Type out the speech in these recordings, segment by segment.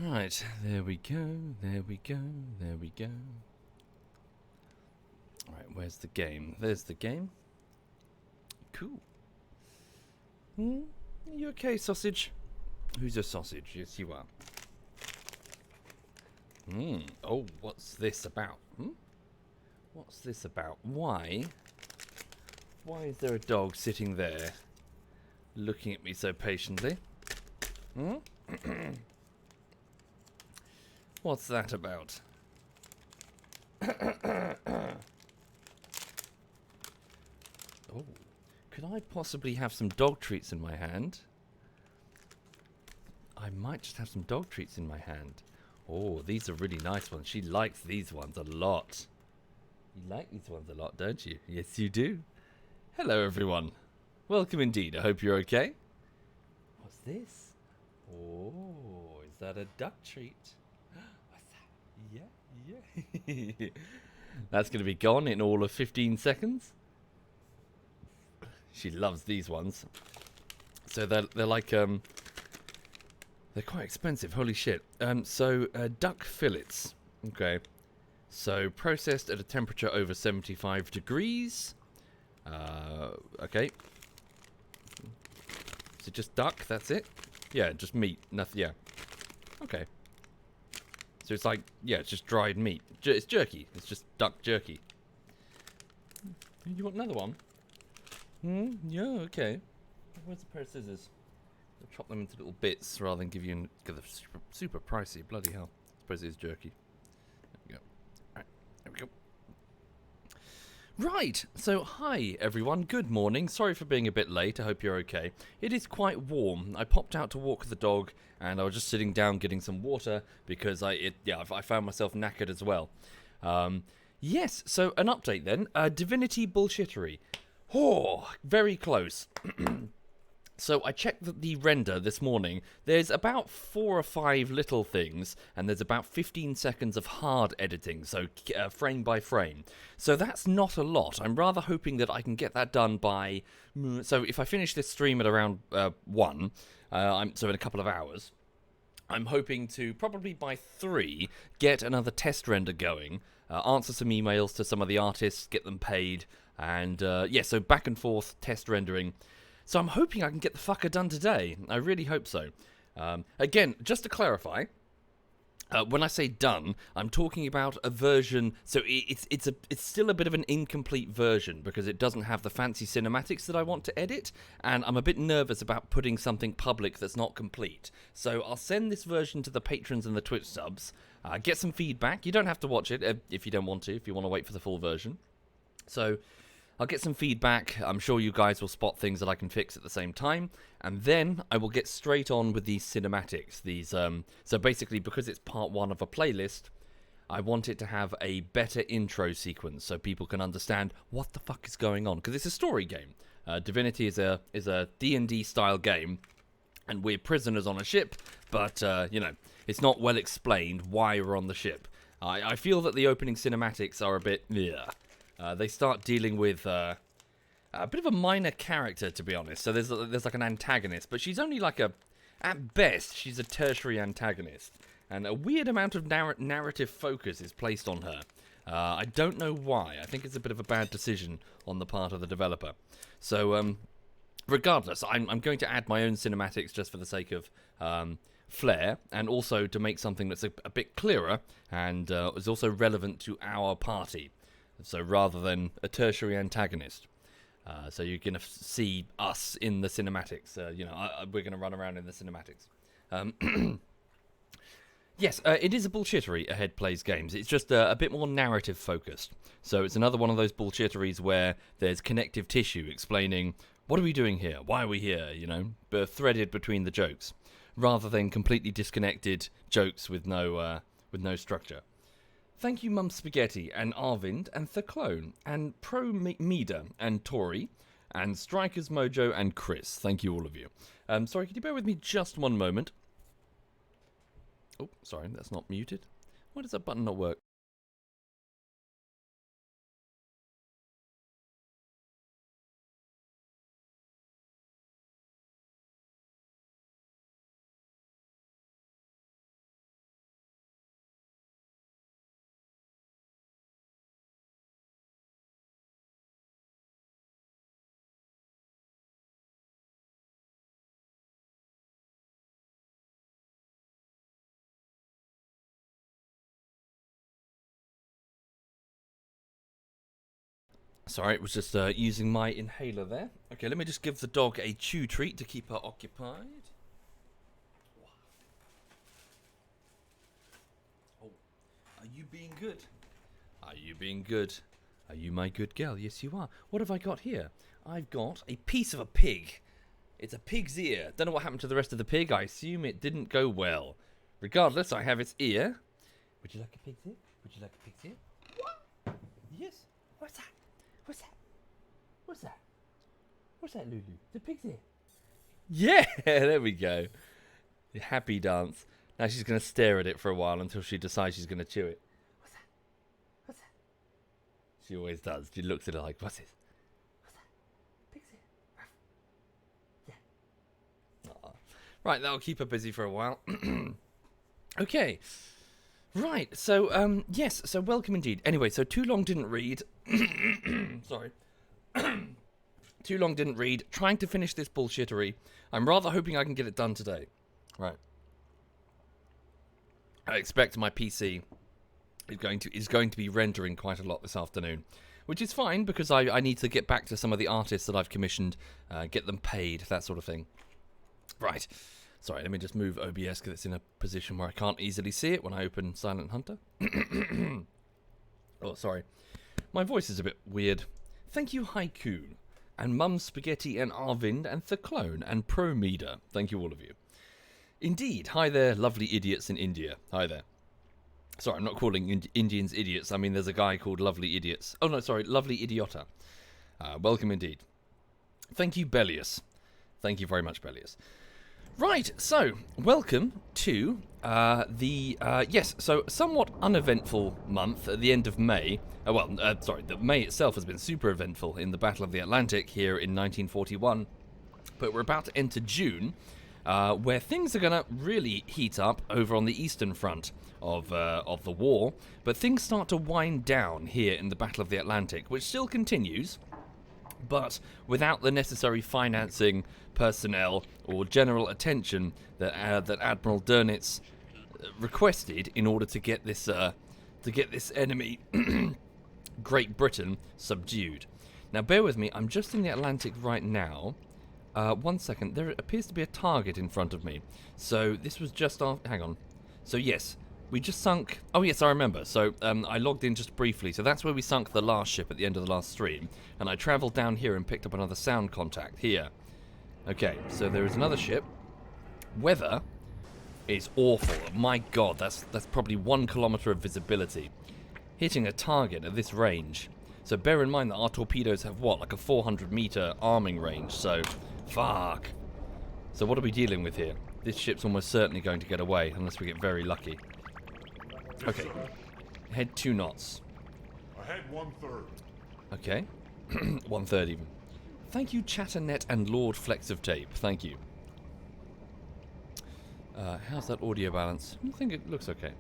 Right, there we go, there we go, there we go. Alright, where's the game? There's the game. Cool. You okay, sausage? Who's a sausage? Yes, you are. Oh, what's this about? What's this about? Why? Why is there a dog sitting there looking at me so patiently? What's that about? Oh, could I possibly have some dog treats in my hand? I might just have some dog treats in my hand. Oh, these are really nice ones. She likes these ones a lot. You like these ones a lot, don't you? Yes, you do. Hello, everyone. Welcome indeed. I hope you're okay. What's this? Oh, is that a duck treat? What's that? Yeah. That's going to be gone in all of 15 seconds. She loves these ones. So they're like they're quite expensive. Holy shit. Duck fillets. Okay. So processed at a temperature over 75 degrees. Okay. So just duck, that's it? Yeah, just meat, nothing, yeah. Okay. So it's like, yeah, it's just dried meat. It's jerky. It's just duck jerky. You want another one? Yeah, okay. Where's the pair of scissors? I'll chop them into little bits rather than give you super pricey. Bloody hell. I suppose it is jerky. There we go. Alright, there we go. Right, so hi everyone, good morning. Sorry for being a bit late, I hope you're okay. It is quite warm. I popped out to walk the dog and I was just sitting down getting some water because I found myself knackered as well. Yes, so an update then. Divinity bullshittery. Oh, very close. So I checked the render this morning. There's about 4 or 5 little things, and there's about 15 seconds of hard editing, so frame by frame. So that's not a lot. I'm rather hoping that I can get that done by... So if I finish this stream at around 1, so in a couple of hours, I'm hoping to, probably by 3, get another test render going, answer some emails to some of the artists, get them paid, and so back and forth test rendering. So I'm hoping I can get the fucker done today. I really hope so. Again, just to clarify, when I say done, I'm talking about a version. So it's still a bit of an incomplete version because it doesn't have the fancy cinematics that I want to edit, and I'm a bit nervous about putting something public that's not complete. So I'll send this version to the patrons and the Twitch subs. Get some feedback. You don't have to watch it if you don't want to. If you want to wait for the full version. So I'll get some feedback. I'm sure you guys will spot things that I can fix at the same time. And then I will get straight on with these cinematics. So basically, because it's part 1 of a playlist, I want it to have a better intro sequence so people can understand what the fuck is going on. Because it's a story game. Divinity is a D&D style game. And we're prisoners on a ship. But, it's not well explained why we're on the ship. I feel that the opening cinematics are a bit... they start dealing with a bit of a minor character, to be honest. So there's like an antagonist, but she's only like at best, she's a tertiary antagonist. And a weird amount of narrative focus is placed on her. I don't know why. I think it's a bit of a bad decision on the part of the developer. So, regardless, I'm going to add my own cinematics just for the sake of flair, and also to make something that's a bit clearer and is also relevant to our party. So rather than a tertiary antagonist. So you're going to see us in the cinematics. We're going to run around in the cinematics. Yes, it is a bullshittery Ahead Plays Games. It's just a bit more narrative focused. So it's another one of those bullshitteries where there's connective tissue explaining, what are we doing here? Why are we here? Threaded between the jokes. Rather than completely disconnected jokes with no structure. Thank you, Mum Spaghetti, and Arvind, and Theclone, and Pro Mida, and Tori, and Strikers Mojo, and Chris. Thank you, all of you. Sorry, could you bear with me just one moment? Oh, sorry, that's not muted. Why does that button not work? Sorry, it was just using my inhaler there. Okay, let me just give the dog a chew treat to keep her occupied. Oh, are you being good? Are you being good? Are you my good girl? Yes, you are. What have I got here? I've got a piece of a pig. It's a pig's ear. Don't know what happened to the rest of the pig. I assume it didn't go well. Regardless, I have its ear. Would you like a pig's ear? Would you like a pig's ear? What? Yes. What's that? What's that? What's that? What's that, Lulu? The pig's ear. Yeah, there we go. The happy dance. Now she's going to stare at it for a while until she decides she's going to chew it. What's that? What's that? She always does. She looks at it like, what's this? What's that? Pig's ear. Yeah. Aww. Right, that'll keep her busy for a while. Okay. Right, so, yes, so welcome indeed. Anyway, so Too Long Didn't Read. Sorry. Too Long Didn't Read. Trying to finish this bullshittery. I'm rather hoping I can get it done today. Right. I expect my PC is going to be rendering quite a lot this afternoon. Which is fine, because I need to get back to some of the artists that I've commissioned, get them paid, that sort of thing. Right. Sorry, let me just move OBS because it's in a position where I can't easily see it when I open Silent Hunter. Oh, sorry. My voice is a bit weird. Thank you, Haiku, and Mum Spaghetti, and Arvind, and Theclone, and Promeda. Thank you, all of you. Indeed. Hi there, lovely idiots in India. Hi there. Sorry, I'm not calling Indians idiots. I mean, there's a guy called Lovely Idiots. Oh, no, sorry, Lovely Idiota. Welcome indeed. Thank you, Bellius. Thank you very much, Bellius. Right, so, welcome to yes, so somewhat uneventful month at the end of May. The May itself has been super eventful in the Battle of the Atlantic here in 1941. But we're about to enter June, where things are going to really heat up over on the Eastern Front of the war. But things start to wind down here in the Battle of the Atlantic, which still continues, but without the necessary financing, personnel, or general attention that Admiral Dönitz requested in order to get this enemy, Great Britain, subdued. Now, bear with me. I'm just in the Atlantic right now. 1 second. There appears to be a target in front of me. So this was just off. Hang on. So yes, we just sunk. Oh yes, I remember. So I logged in just briefly. So that's where we sunk the last ship at the end of the last stream, and I travelled down here and picked up another sound contact here. Okay, so there is another ship. Weather is awful. My God, that's probably 1 kilometre of visibility. Hitting a target at this range. So bear in mind that our torpedoes have what, like a 400-metre arming range. So, fuck. So what are we dealing with here? This ship's almost certainly going to get away unless we get very lucky. Okay, head 2 knots. Ahead 1/3. Okay, 1/3 even. Thank you, Chatternet and Lord Flex of Tape. Thank you. How's that audio balance? I think it looks okay.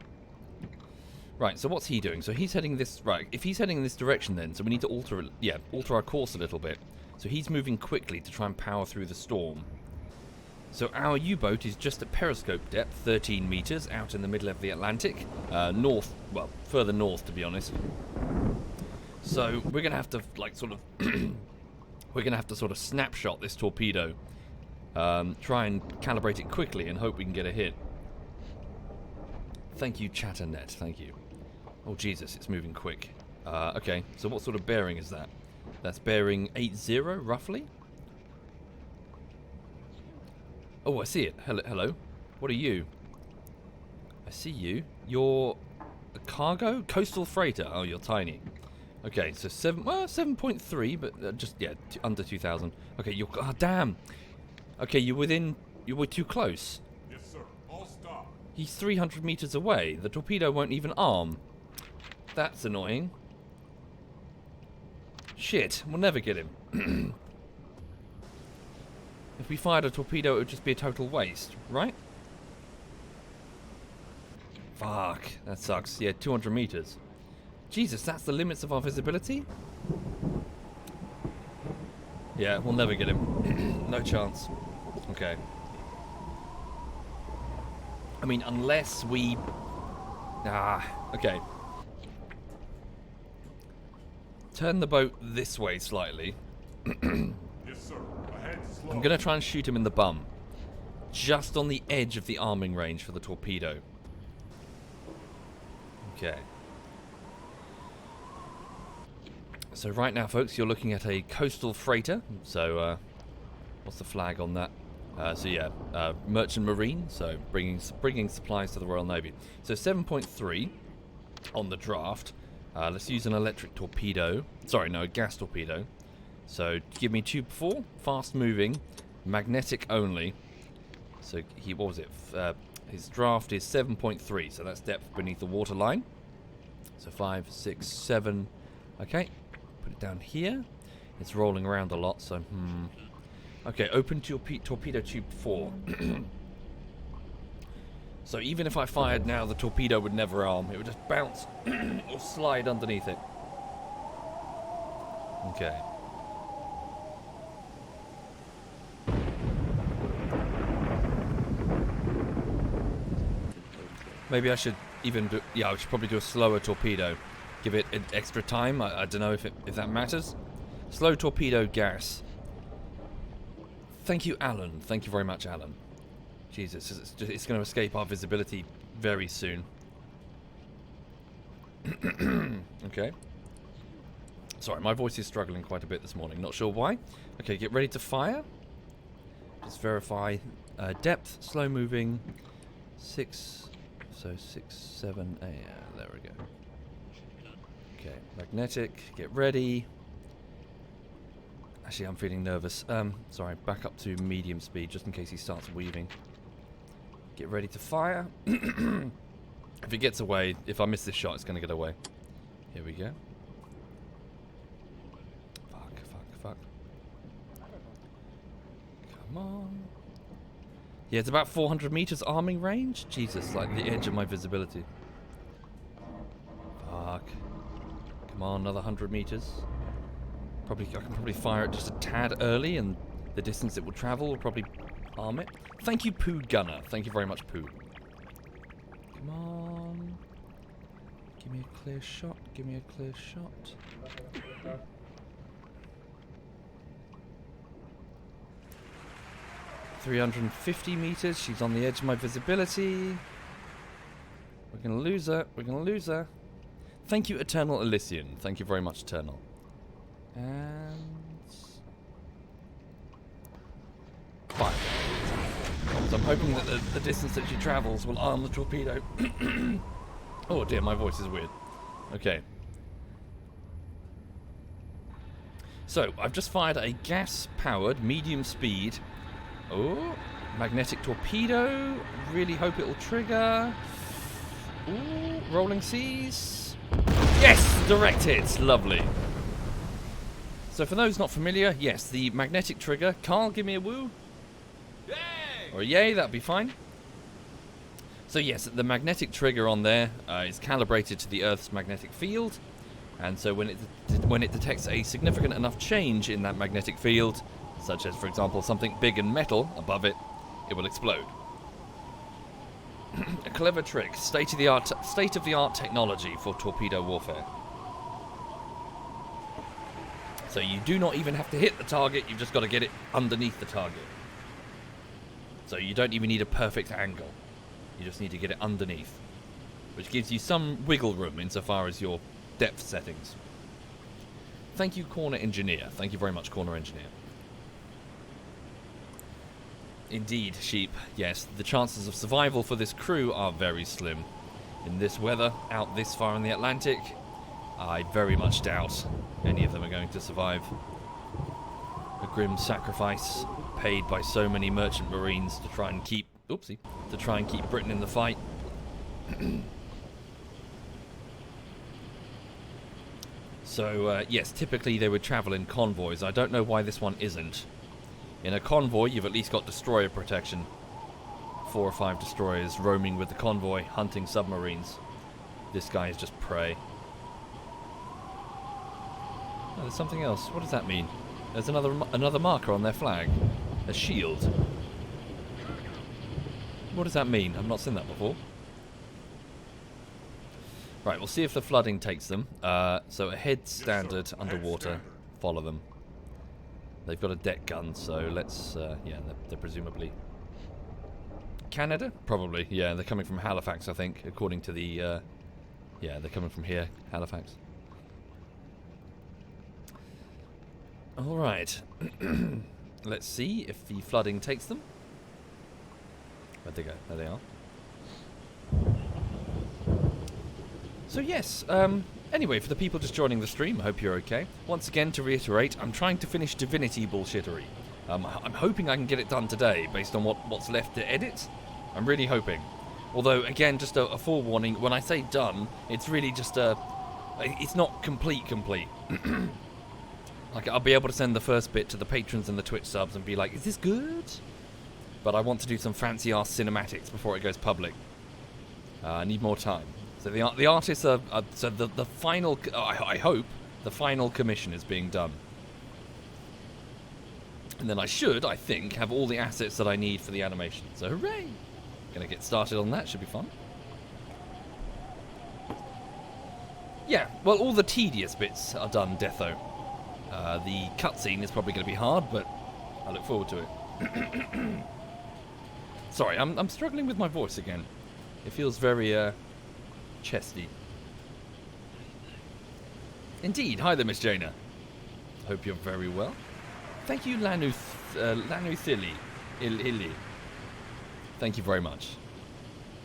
Right, so what's he doing? So he's heading this... Right, if he's heading in this direction then, so we need to alter our course a little bit. So he's moving quickly to try and power through the storm. So our U-boat is just at periscope depth, 13 meters, out in the middle of the Atlantic. North, well, further north to be honest. So we're going to have to, like, sort of... we're going to have to sort of snapshot this torpedo. Try and calibrate it quickly and hope we can get a hit. Thank you, Chatternet. Thank you. Oh, Jesus, it's moving quick. Okay, so what sort of bearing is that? That's bearing 80, roughly? Oh, I see it. Hello. What are you? I see you. You're a cargo? Coastal freighter. Oh, you're tiny. Okay, so 7.3, but just, yeah, under 2,000. Okay, you're... Ah, damn. Okay, you were too close. Yes, sir. All stop. He's 300 meters away. The torpedo won't even arm. That's annoying. Shit, we'll never get him. If we fired a torpedo, it would just be a total waste, right? Fuck, that sucks. Yeah, 200 meters. Jesus, that's the limits of our visibility? Yeah, we'll never get him. No chance. Okay. I mean, unless we... okay. turn the boat this way slightly. Yes, sir. Ahead slow. I'm going to try and shoot him in the bum. Just on the edge of the arming range for the torpedo. Okay. So right now, folks, you're looking at a coastal freighter. So, what's the flag on that? Merchant Marine. So bringing supplies to the Royal Navy. So 7.3 on the draft. Let's use an electric torpedo. Sorry, no, a gas torpedo. So give me tube 4, fast moving, magnetic only. So what was it? His draft is 7.3. So that's depth beneath the waterline. So 5, 6, 7. Okay. Put it down here. It's rolling around a lot, so okay, open torpedo tube 4. So even if I fired now, the torpedo would never arm. It would just bounce or slide underneath it. Okay. Maybe I should even do... Yeah, I should probably do a slower torpedo. Give it an extra time. I don't know if that matters. Slow torpedo gas. Thank you, Alan. Thank you very much, Alan. Jesus, it's going to escape our visibility very soon. Okay. Sorry, my voice is struggling quite a bit this morning. Not sure why. Okay, get ready to fire. Just verify depth, slow moving. 6. So 6, 7, 8. There we go. Okay, magnetic. Get ready. Actually, I'm feeling nervous. Sorry, back up to medium speed just in case he starts weaving. Get ready to fire. If it gets away, if I miss this shot, it's going to get away. Here we go. Fuck. Come on. Yeah, it's about 400 meters arming range. Jesus, like the edge of my visibility. Fuck. Come on, another 100 meters. I can probably fire it just a tad early, and the distance it will travel will probably arm it. Thank you, Poo Gunner. Thank you very much, Poo. Come on. Give me a clear shot. Give me a clear shot. 350 meters. She's on the edge of my visibility. We're going to lose her. We're going to lose her. Thank you, Eternal Elysian. Thank you very much, Eternal. And... fire. So I'm hoping that the distance that she travels will arm the torpedo. Oh dear, my voice is weird. Okay. So, I've just fired a gas-powered, medium speed... Oh, magnetic torpedo. Really hope it will trigger. Ooh, rolling seas. Yes, direct hits. Lovely. So for those not familiar, yes, the magnetic trigger. Carl, give me a woo. Yay! Or a yay, that'd be fine. So yes, the magnetic trigger on there is calibrated to the Earth's magnetic field. And so when it detects a significant enough change in that magnetic field, such as, for example, something big and metal above it, it will explode. A clever trick, state-of-the-art technology for torpedo warfare. So you do not even have to hit the target, you've just got to get it underneath the target. So you don't even need a perfect angle. You just need to get it underneath, which gives you some wiggle room insofar as your depth settings. Thank you, Corner Engineer. Thank you very much, Corner Engineer. Indeed, Sheep. Yes, the chances of survival for this crew are very slim. In this weather, out this far in the Atlantic, I very much doubt any of them are going to survive. A grim sacrifice paid by so many merchant marines to try and keep... Oopsie. To try and keep Britain in the fight. So, yes, typically they would travel in convoys. I don't know why this one isn't. In a convoy, you've at least got destroyer protection. 4 or 5 destroyers roaming with the convoy, hunting submarines. This guy is just prey. Oh, there's something else. What does that mean? There's another marker on their flag. A shield. What does that mean? I've not seen that before. Right, we'll see if the flooding takes them. So ahead standard underwater. standard. Follow them. They've got a deck gun, so let's... yeah, they're presumably... Canada? Probably, yeah. They're coming from Halifax, I think, according to the... yeah, they're coming from here, Halifax. Alright. Let's see if the flooding takes them. Where'd they go? There they are. So yes, anyway, for the people just joining the stream, I hope you're okay. Once again, to reiterate, I'm trying to finish Divinity bullshittery. I'm hoping I can get it done today, based on what's left to edit. I'm really hoping. Although, again, just a forewarning, when I say done, it's really just it's not complete. Like, I'll be able to send the first bit to the patrons and the Twitch subs and be like, is this good? But I want to do some fancy-ass cinematics before it goes public. I need more time. So the artists are so the final. I hope the final commission is being done, and then I think, have all the assets that I need for the animation. So hooray! Gonna get started on that. Should be fun. Yeah. Well, all the tedious bits are done, Detho. The cutscene is probably going to be hard, but I look forward to it. Sorry, I'm struggling with my voice again. It feels very chesty. Indeed. Hi there, Miss Jaina. Hope you're very well. Thank you, Lanuthili. Ilili. Thank you very much.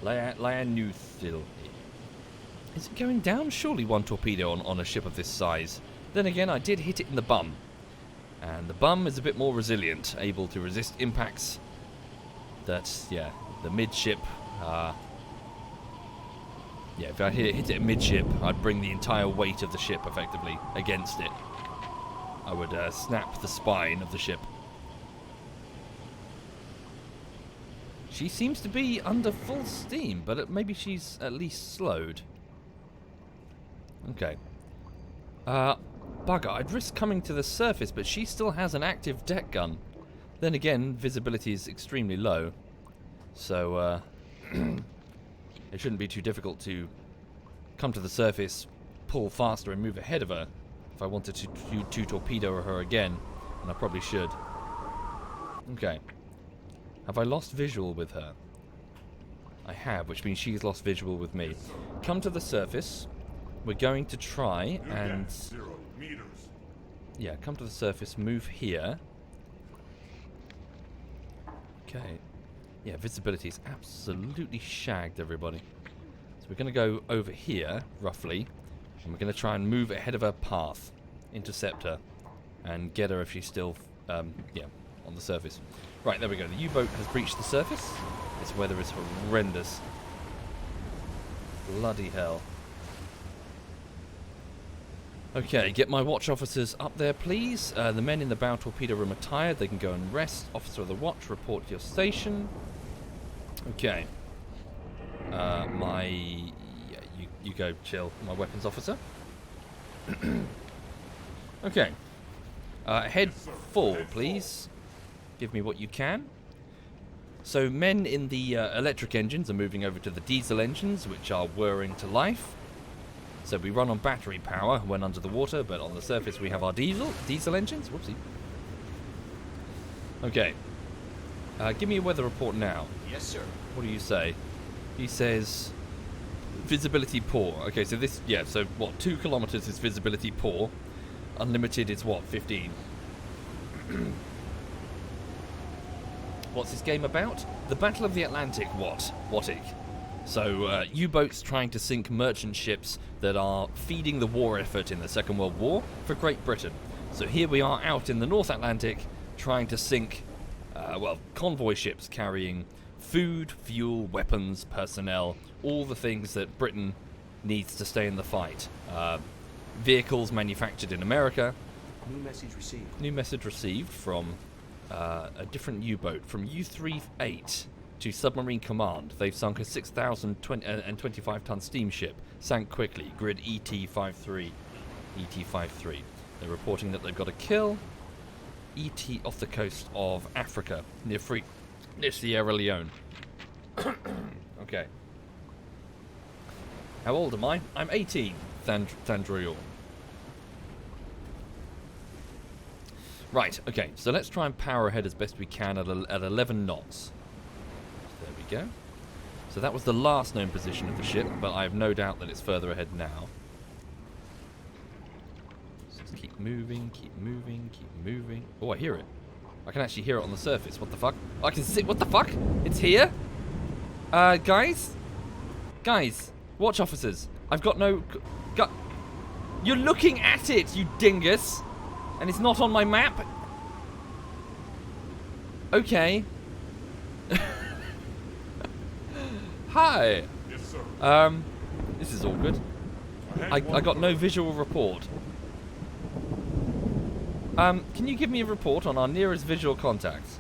Lanuthili. Is it going down? Surely one torpedo on a ship of this size. Then again, I did hit it in the bum. And the bum is a bit more resilient, able to resist impacts. That's, yeah, the midship. Yeah, if I hit it midship, I'd bring the entire weight of the ship, effectively, against it. I would snap the spine of the ship. She seems to be under full steam, but maybe she's at least slowed. Okay. Bugger, I'd risk coming to the surface, but she still has an active deck gun. Then again, visibility is extremely low. So, it shouldn't be too difficult to come to the surface, pull faster and move ahead of her if I wanted to torpedo her again, and I probably should. Okay. Have I lost visual with her? I have, which means she's lost visual with me. Come to the surface. We're going to try and... 0 meters. Yeah, come to the surface, move here. Okay. Yeah, visibility is absolutely shagged, everybody. So we're going to go over here, roughly, and we're going to try and move ahead of her path, intercept her, and get her if she's still, yeah, on the surface. Right, there we go. The U-boat has breached the surface. This weather is horrendous. Bloody hell. Okay, get my watch officers up there, please. The men in the bow torpedo room are tired. They can go and rest. Officer of the watch, report to your station. Okay. Yeah, you go chill, my weapons officer. Okay. Head full, please. Give me what you can. So, men in the electric engines are moving over to the diesel engines, which are whirring to life. So we run on battery power when under the water, but on the surface we have our diesel engines. Whoopsie. Okay. Give me a weather report now. Yes, sir. What do you say? He says visibility poor. Okay, so this, yeah, so what, 2 kilometers is visibility poor. Unlimited is what, 15? What's this game about? The Battle of the Atlantic, Whatic. So, U-boats trying to sink merchant ships that are feeding the war effort in the Second World War for Great Britain. So here we are out in the North Atlantic trying to sink, well, convoy ships carrying food, fuel, weapons, personnel, all the things that Britain needs to stay in the fight. Vehicles manufactured in America. New message received. New message received from a different U-boat, from U-38 to Submarine Command. They've sunk a 6,025-ton steamship. Sank quickly. Grid ET-53. ET-53. They're reporting that they've got a kill. ET off the coast of Africa, near Sierra Leone. Okay. How old am I? I'm 18, Thandriel. Right, okay, so let's try and power ahead as best we can at 11 knots. There we go. So that was the last known position of the ship, but I have no doubt that it's further ahead now. So let's keep moving, keep moving, keep moving. Oh, I hear it. I can actually hear it on the surface. What the fuck? I can see. What the fuck? It's here? Guys? Guys. Watch officers. I've got no... You're looking at it, you dingus! And it's not on my map? Okay. Hi. Yes, sir. This is all good. Ahead I one got no third. visual report. Can you give me a report on our nearest visual contacts?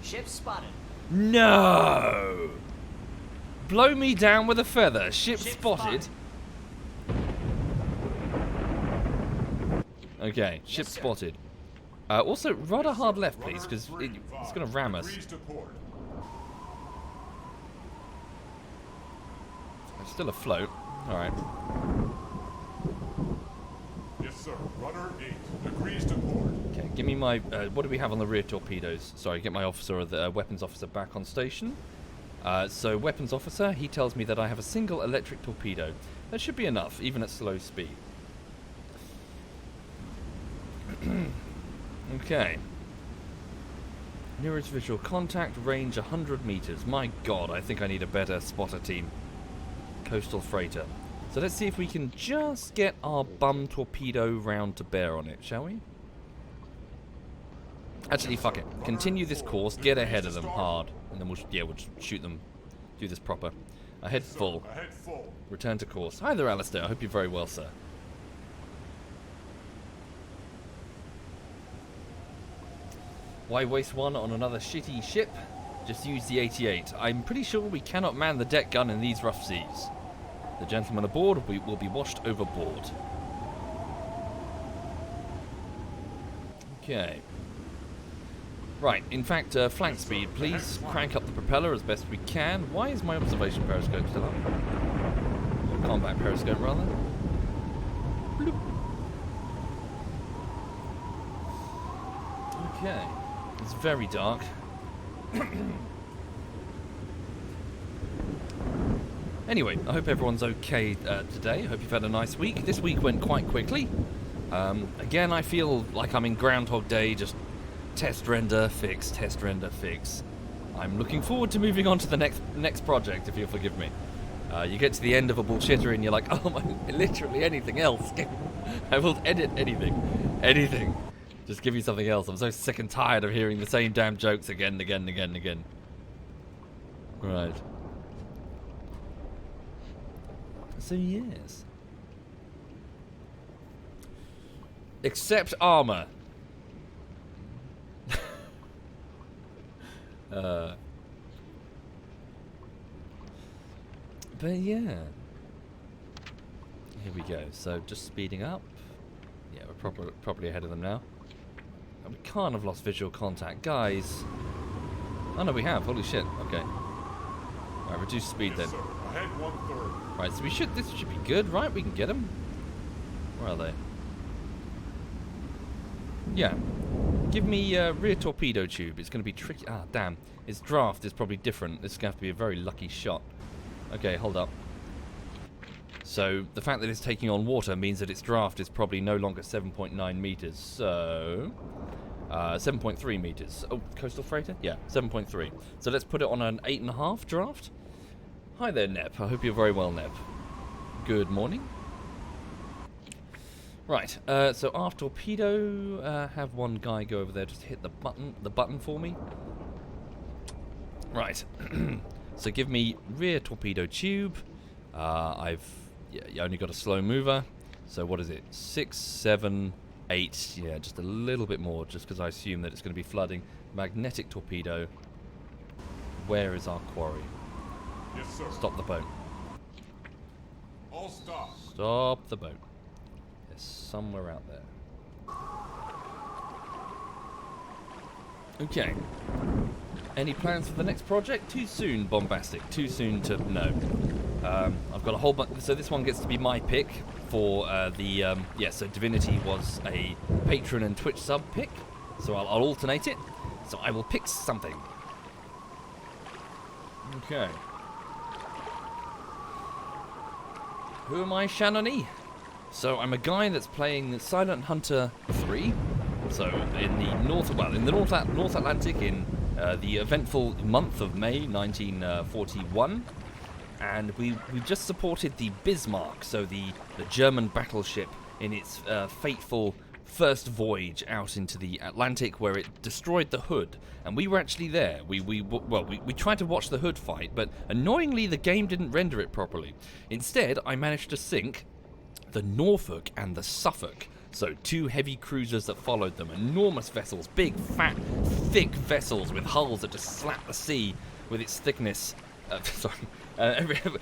Ship spotted. No! Blow me down with a feather. Ship Ship spotted. spotted. Okay, ship sir. spotted. Also, rudder hard left, please, because Rudder it's 3, going to ram us. degrees to port. I'm still afloat. Alright. Yes, sir. Rudder 8 degrees to port. Okay, give me my... what do we have on the rear torpedoes? Sorry, get my officer, the weapons officer, back on station. So, weapons officer, he tells me that I have a single electric torpedo. That should be enough, even at slow speed. Okay. Nearest visual contact, range 100 meters. My god, I think I need a better spotter team. Coastal freighter. So let's see if we can just get our bum torpedo round to bear on it, shall we? Actually, fuck it. Continue this course, get ahead of them hard, and then we'll just shoot them. Do this proper. Ahead full. Ahead full. Return to course. Hi there, Alistair. I hope you're very well, sir. Why waste one on another shitty ship? Just use the 88. I'm pretty sure we cannot man the deck gun in these rough seas. The gentlemen aboard will be washed overboard. Okay. Right, in fact, flank speed, please. Crank up the propeller as best we can. Why is my observation periscope still up? Or combat periscope, rather. Bloop. Okay. It's very dark. Anyway, I hope everyone's okay today. I hope you've had a nice week. This week went quite quickly. Again, I feel like I'm in Groundhog Day, just test render, fix, test render, fix. I'm looking forward to moving on to the next project, if you'll forgive me. You get to the end of a bullshitter and you're like, oh my, literally anything else. I will edit anything. Anything. Just give me something else. I'm so sick and tired of hearing the same damn jokes again and again and again and again. Right. So yes. Except armor. But yeah. Here we go. So just speeding up. Yeah, we're properly ahead of them now. We can't have lost visual contact, guys. Oh no, we have. Holy shit. Okay. Alright, reduce speed then. Yes, sir. Ahead 1/3. Right, so this should be good, right? We can get them. Where are they? Yeah. Give me rear torpedo tube. It's going to be tricky. Ah, damn. Its draft is probably different. This is going to have to be a very lucky shot. Okay, hold up. So, the fact that it's taking on water means that its draft is probably no longer 7.9 meters. So, 7.3 meters. Oh, coastal freighter? Yeah, 7.3. So let's put it on an 8.5 draft. Hi there, Nep. I hope you're very well, Nep. Good morning. Right, so aft torpedo, have one guy go over there, just hit the button for me. Right, so give me rear torpedo tube. You only got a slow mover, so what is it? 6, 7, 8, yeah, just a little bit more, just because I assume that it's going to be flooding. Magnetic torpedo. Where is our quarry? Yes, sir. Stop the boat. All stop. Stop the boat. There's somewhere out there. Okay. Any plans for the next project? Too soon, bombastic. Too soon to know. I've got a whole bunch. So this one gets to be my pick for so Divinity was a Patreon and Twitch sub pick. So I'll alternate it. So I will pick something. Okay. Who am I, Shannony? So I'm a guy that's playing Silent Hunter 3. So in the North Atlantic in the eventful month of May 1941. And we just supported the Bismarck, so the German battleship in its fateful first voyage out into the Atlantic, where it destroyed the Hood, and we were actually there. We tried to watch the Hood fight, but annoyingly the game didn't render it properly. Instead, I managed to sink the Norfolk and the Suffolk, so two heavy cruisers that followed them, enormous vessels, big, fat, thick vessels with hulls that just slap the sea with its thickness.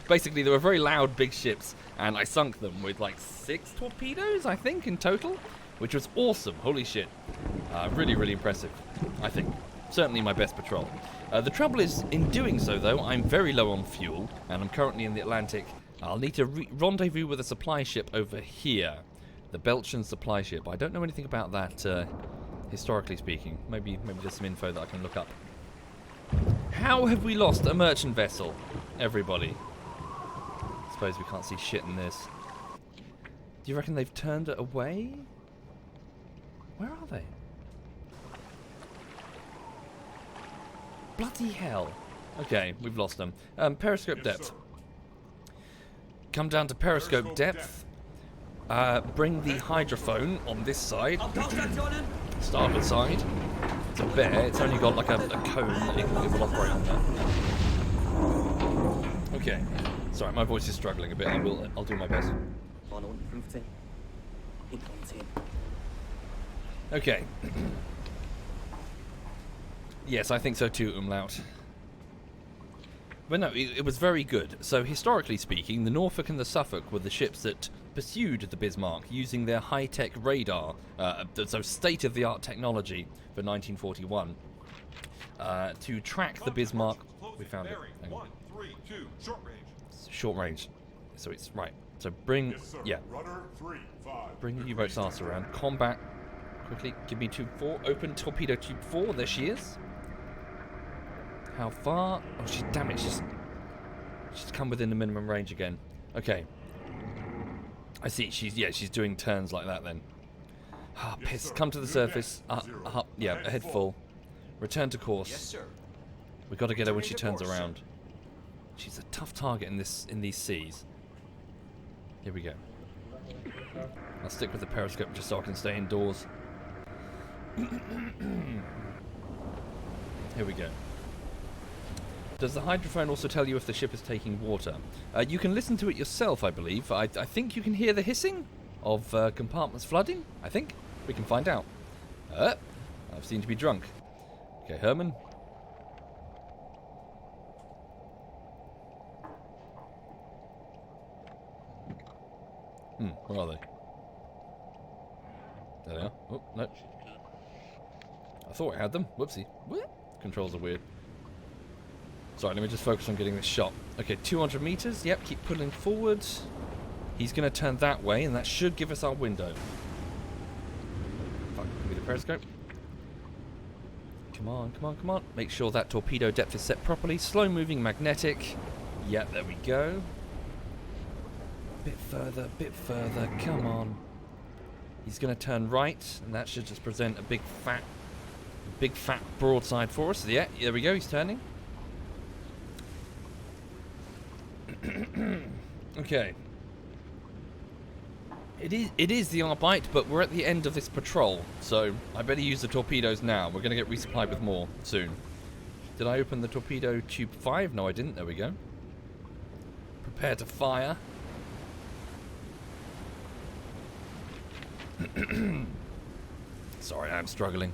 Basically, they were very loud, big ships, and I sunk them with like 6 torpedoes, I think, in total, which was awesome. Holy shit. Really, really impressive, I think. Certainly my best patrol. The trouble is, in doing so, though, I'm very low on fuel, and I'm currently in the Atlantic. I'll need to rendezvous with a supply ship over here. The Belgian supply ship. I don't know anything about that, historically speaking. Maybe there's some info that I can look up. How have we lost a merchant vessel, everybody? Suppose we can't see shit in this. Do you reckon they've turned it away? Where are they? Bloody hell. Okay, we've lost them. Periscope depth. Sir. Come down to periscope depth. Bring the hydrophone on this side. Starboard side. It's a bear. It's only got like a cone that it will operate on there. Okay. Sorry, my voice is struggling a bit. I'll do my best. Okay. Yes, I think so too, Umlaut. But no, it was very good. So historically speaking, the Norfolk and the Suffolk were the ships that pursued the Bismarck using their high-tech radar, so state-of-the-art technology for 1941, to track the Bismarck. We found it. Hang on. 1, 3, 2, short range. Short range. So it's right. So bring, Yes, sir. yeah, Rudder 3, 5. bring the U-boat's ass around. Combat. Quickly, give me tube 4. Open torpedo tube 4. There she is. How far? Oh, damn it. She's come within the minimum range again. Okay. I see. She's doing turns like that then. Ah, Yes, piss. sir. Come to the New surface. net, 0. Yeah, Ahead ahead full. full. Return to course. Yes, sir. We've got to get her when Returning she to turns course, sir. around. She's a tough target in these seas. Here we go. I'll stick with the periscope just so I can stay indoors. Here we go. Does the hydrophone also tell you if the ship is taking water? You can listen to it yourself, I believe. I think you can hear the hissing of compartments flooding. I think. We can find out. I've seemed to be drunk. Okay, Herman. Where are they? There they are. Oh, no. I thought I had them. Whoopsie. What? Controls are weird. Sorry, let me just focus on getting this shot. Okay, 200 meters. Yep, keep pulling forward. He's going to turn that way, and that should give us our window. Fuck, give me the periscope. Come on, come on, come on. Make sure that torpedo depth is set properly. Slow-moving magnetic. Yep, there we go. Bit further. Come on. He's going to turn right, and that should just present a big fat broadside for us. Yeah, there we go. He's turning. Okay. It is the Arbite, but we're at the end of this patrol, so I better use the torpedoes now. We're going to get resupplied with more soon. Did I open the torpedo tube 5? No, I didn't. There we go. Prepare to fire. Sorry, I'm struggling.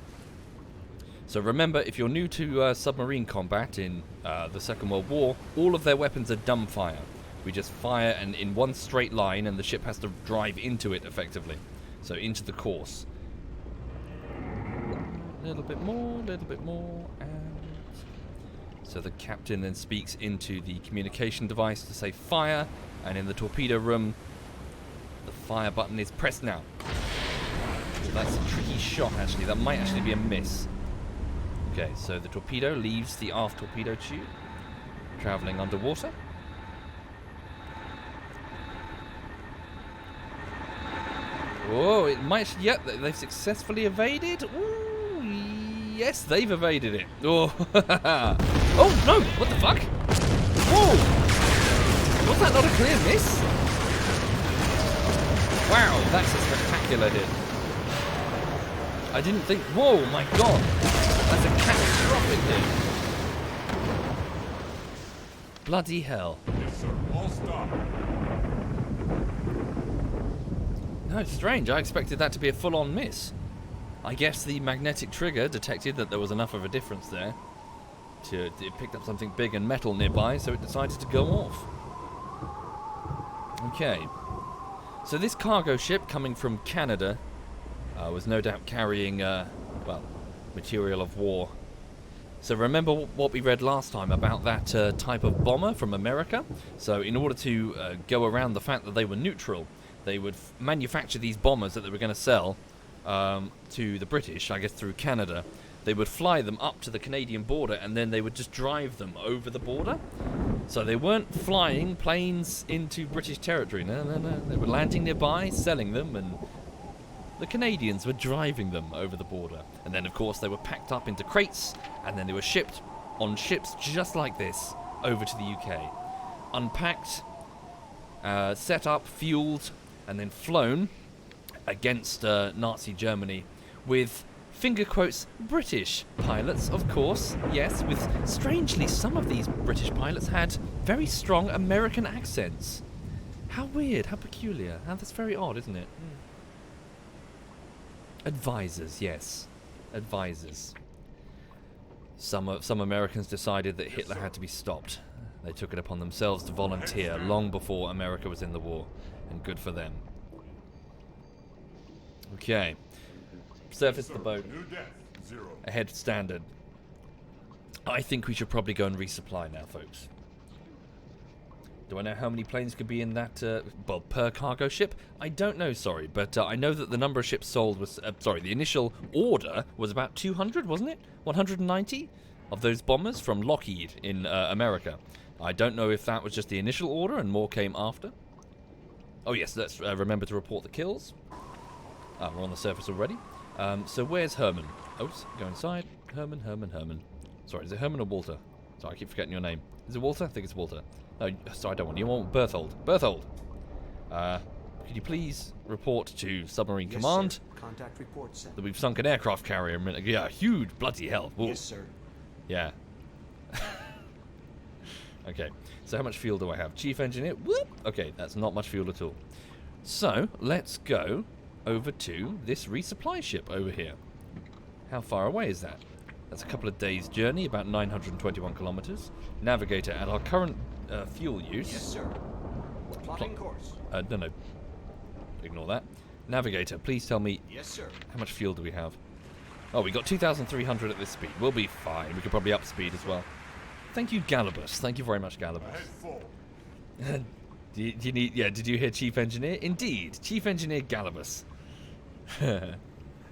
So remember, if you're new to submarine combat in the Second World War, all of their weapons are dumbfire. We just fire and in one straight line, and the ship has to drive into it effectively. So into the course. A little bit more, and So the captain then speaks into the communication device to say fire, and in the torpedo room, the fire button is pressed now. So that's a tricky shot, actually. That might actually be a miss. Okay, so the torpedo leaves the aft torpedo tube, traveling underwater. Oh, it might. Yep, they've successfully evaded. Ooh, yes, they've evaded it. Oh, oh no! What the fuck? Whoa! Was that not a clear miss? Wow, that's a spectacular hit. I didn't think. Whoa, my god! That's a catastrophic hit. Bloody hell! Yes, sir. All stop. No, it's strange. I expected that to be a full-on miss. I guess the magnetic trigger detected that there was enough of a difference there. It picked up something big and metal nearby, so it decided to go off. Okay. So this cargo ship coming from Canada was no doubt carrying, well, material of war. So remember what we read last time about that type of bomber from America? So in order to go around the fact that they were neutral, they would manufacture these bombers that they were going to sell to the British, I guess through Canada. They would fly them up to the Canadian border, and then they would just drive them over the border. So they weren't flying planes into British territory. No, no, no. They were landing nearby, selling them, and the Canadians were driving them over the border. And then, of course, they were packed up into crates, and then they were shipped on ships just like this over to the UK. Unpacked, set up, fueled, and then flown against Nazi Germany with, finger quotes, British pilots, of course. Yes, with, strangely, some of these British pilots had very strong American accents. How weird, how peculiar. That's very odd, isn't it? Advisors, yes. Advisors. Some Americans decided that Hitler had to be stopped. They took it upon themselves to volunteer long before America was in the war. And good for them. Okay. Surface the boat. New depth, 0. Ahead standard. I think we should probably go and resupply now, folks. Do I know how many planes could be in that, well, per cargo ship? I don't know, sorry, but I know that the number of ships sold was, sorry, the initial order was about 200, wasn't it? 190 of those bombers from Lockheed in America. I don't know if that was just the initial order and more came after. Oh yes, let's remember to report the kills. We're on the surface already. So where's Herman? Oops, go inside. Herman. Sorry, is it Herman or Walter? Sorry, I keep forgetting your name. Is it Walter? I think it's Walter. No, sorry, I don't want you. I want Berthold. Berthold! Could you please report to Submarine Command Sir. Contact report sent. that we've sunk an aircraft carrier? Yeah, huge, bloody hell. Whoa. Yes, sir. Yeah. Okay, so how much fuel do I have? Chief Engineer? Whoop! Okay, that's not much fuel at all. So, let's go over to this resupply ship over here. How far away is that? That's a couple of days' journey, about 921 kilometers. Navigator, at our current fuel use... Yes, sir. Plotting course. No. Ignore that. Navigator, please tell me... Yes, sir. How much fuel do we have? Oh, we got 2,300 at this speed. We'll be fine. We could probably up speed as well. Thank you, Galibus. Thank you very much, Galibus. Ahead full. do you need... Yeah, did you hear Chief Engineer? Indeed, Chief Engineer Galibus.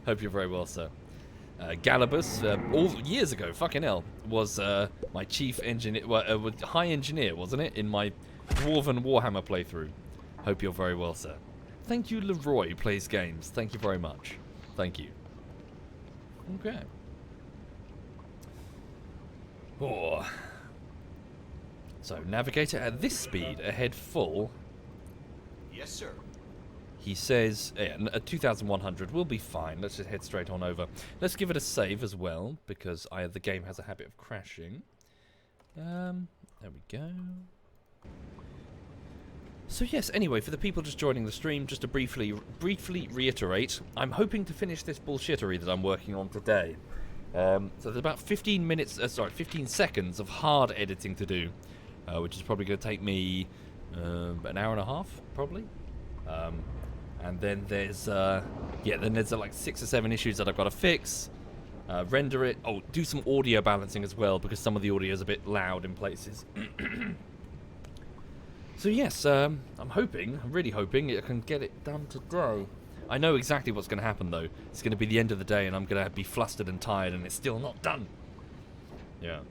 Hope you're very well, sir. Galibus, all years ago, fucking hell, was my chief engineer, high engineer, wasn't it, in my Dwarven Warhammer playthrough. Hope you're very well, sir. Thank you, Leroy Plays Games. Thank you very much. Thank you. Okay. Oh. So, navigator at this speed, ahead full. Yes, sir. He says, yeah, 2,100 will be fine. Let's just head straight on over. Let's give it a save as well, because the game has a habit of crashing. There we go. So yes, anyway, for the people just joining the stream, just to briefly reiterate, I'm hoping to finish this bullshittery that I'm working on today. So there's about 15 seconds of hard editing to do, which is probably going to take me an hour and a half, probably. And then there's like 6 or 7 issues that I've got to fix. render it. Oh, do some audio balancing as well, because some of the audio is a bit loud in places. So yes, I'm really hoping I can get it done today. I know exactly what's going to happen though. It's going to be the end of the day and I'm going to be flustered and tired and it's still not done. Yeah.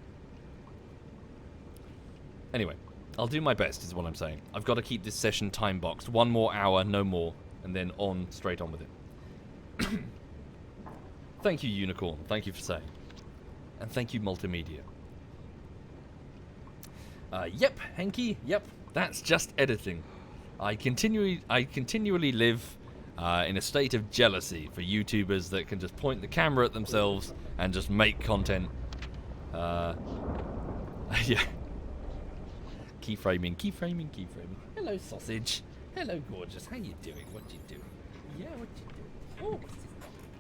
Anyway, I'll do my best is what I'm saying. I've got to keep this session time boxed. 1 more hour, no more, and then straight on with it. Thank you, Unicorn. Thank you for saying. And thank you, Multimedia. Yep, Henky, yep. That's just editing. I continually live in a state of jealousy for YouTubers that can just point the camera at themselves and just make content. Yeah. Keyframing. Hello, sausage. Hello, gorgeous. How you doing? What you doing? Yeah, what you doing? Oh, sister.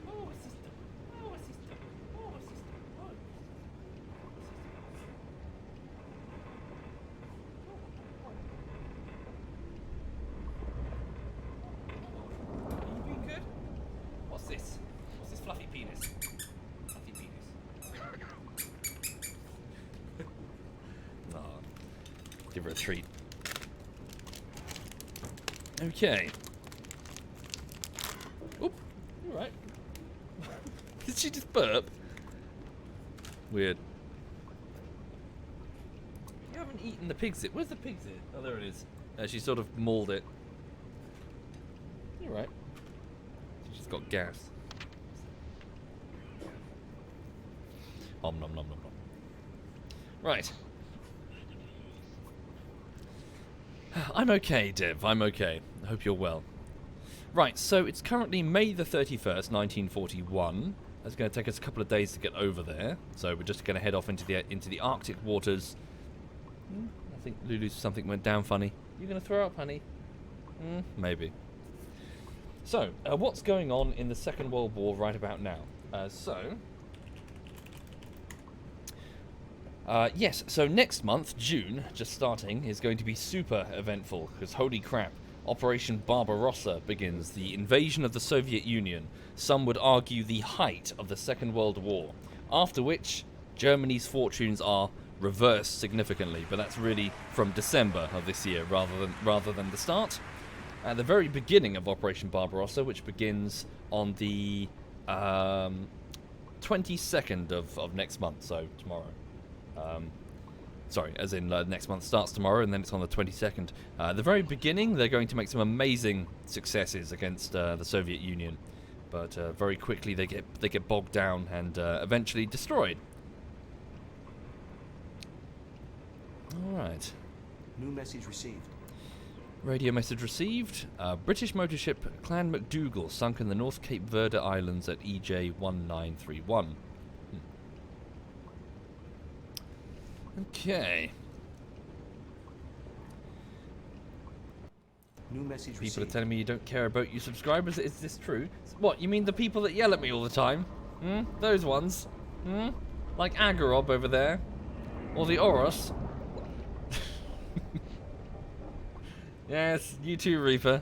Oh, sister. Oh, sister. Oh, sister. Oh. Are you doing good? What's this? What's this fluffy penis? Fluffy penis. Oh, give her a treat. Okay. Oop. All right. Did she just burp? Weird. You haven't eaten the pig's it. Where's the pig's it? Oh, there it is. She sort of mauled it. You're right. She's got gas. Om nom nom nom nom. Right. I'm okay, Dev. I'm okay. I hope you're well. Right, so it's currently May the 31st, 1941. It's going to take us a couple of days to get over there. So we're just going to head off into the Arctic waters. I think Lulu's something went down funny. You going to throw up, honey? Maybe. So, what's going on in the Second World War right about now? Yes, so next month, June, just starting, is going to be super eventful, because holy crap, Operation Barbarossa begins, the invasion of the Soviet Union, some would argue the height of the Second World War, after which Germany's fortunes are reversed significantly, but that's really from December of this year rather than the start. At the very beginning of Operation Barbarossa, which begins on the 22nd of next month, so tomorrow. Sorry, as in next month starts tomorrow, and then it's on the 22nd. At the very beginning, they're going to make some amazing successes against the Soviet Union, but very quickly they get bogged down and eventually destroyed. All right. New message received. Radio message received. British motor ship Clan MacDougall sunk in the North Cape Verde Islands at EJ 1931. Okay. New message People received. are telling me you don't care about your subscribers. Is this true? What, you mean the people that yell at me all the time? Those ones? Like Agarob over there? Or the Oros? Yes, you too, Reaper.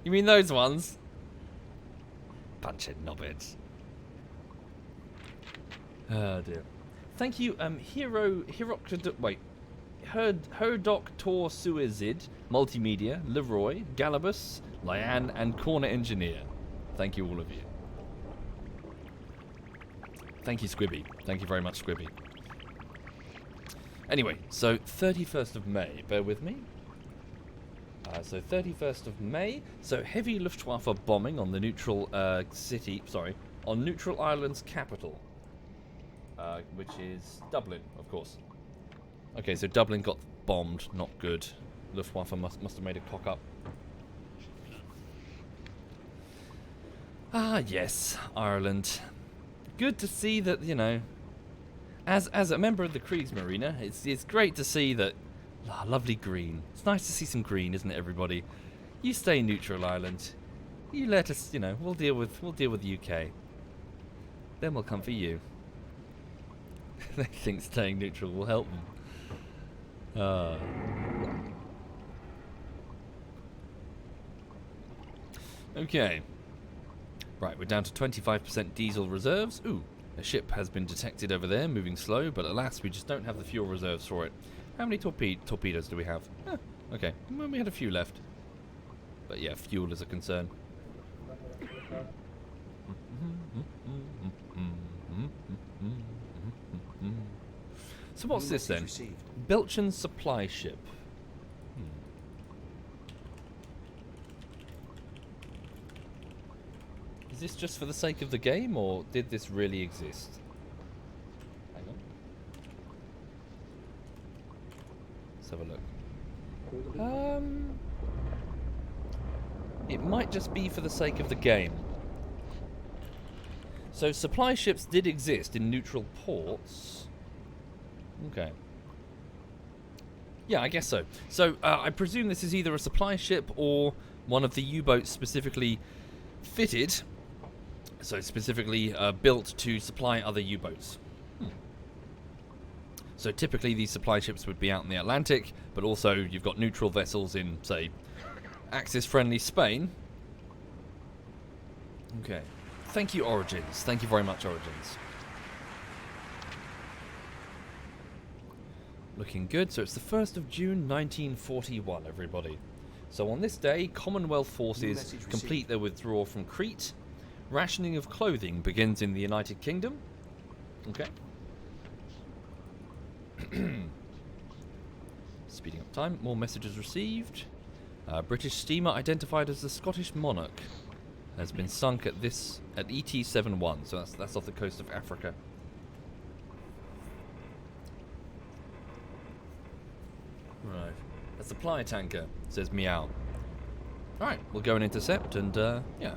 You mean those ones? Bunch of knobheads. Oh dear. Thank you, Herdoc Tor Suizid, Multimedia, Leroy, Galabus, Lyanne, and Corner Engineer. Thank you, all of you. Thank you, Squibby. Thank you very much, Squibby. Anyway, so 31st of May, bear with me. So 31st of May, so heavy Luftwaffe bombing on the neutral on neutral island's capital. Which is Dublin, of course. Okay, so Dublin got bombed, not good. Luftwaffe must have made a cock up. Ah, yes, Ireland. Good to see that, you know, as a member of the Kriegsmarine, it's great to see that. Lovely green. It's nice to see some green, isn't it, everybody? You stay neutral, Ireland. You let us, you know, we'll deal with the UK. Then we'll come for you. They think staying neutral will help them. Okay. Right, we're down to 25% diesel reserves. Ooh, a ship has been detected over there, moving slow, but alas, we just don't have the fuel reserves for it. How many torpedoes do we have? Okay, well, we had a few left. But yeah, fuel is a concern. So what's New this then? message received. Belchan's supply ship. Is this just for the sake of the game, or did this really exist? Hang on. Let's have a look. It might just be for the sake of the game. So supply ships did exist in neutral ports. Okay. Yeah, I guess so. So I presume this is either a supply ship or one of the U-boats specifically fitted, so specifically built to supply other U-boats. So typically these supply ships would be out in the Atlantic, but also you've got neutral vessels in, say, Axis-friendly Spain. Okay. Thank you, Origins. Thank you very much, Origins. Looking good. So it's the 1st of June, 1941, everybody. So on this day, Commonwealth forces complete their withdrawal from Crete. Rationing of clothing begins in the United Kingdom. Okay. Speeding up time. More messages received. British steamer identified as the Scottish Monarch has been sunk at ET-71. So that's off the coast of Africa. Right. A supply tanker, says Meow. Alright, we'll go and intercept and, yeah.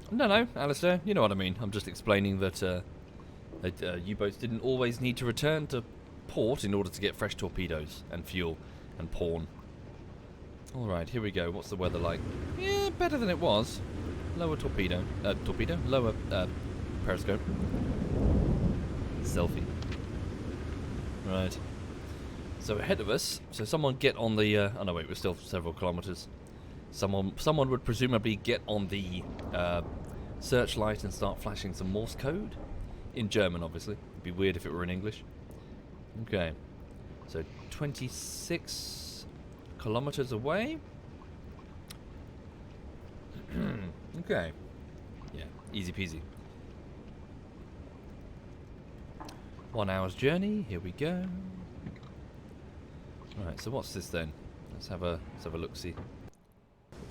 No, Alistair, you know what I mean. I'm just explaining that U-boats didn't always need to return to port in order to get fresh torpedoes and fuel and pawn. Alright, here we go. What's the weather like? Yeah, better than it was. Lower torpedo. Lower periscope. Selfie. Right. So ahead of us, so someone get on the, oh no wait, we're still several kilometers. Someone would presumably get on the searchlight and start flashing some Morse code. In German, obviously. It'd be weird if it were in English. Okay. So 26 kilometers away. Okay. Yeah, easy peasy. 1 hour's journey. Here we go. Right. So what's this then? Let's have a look. See.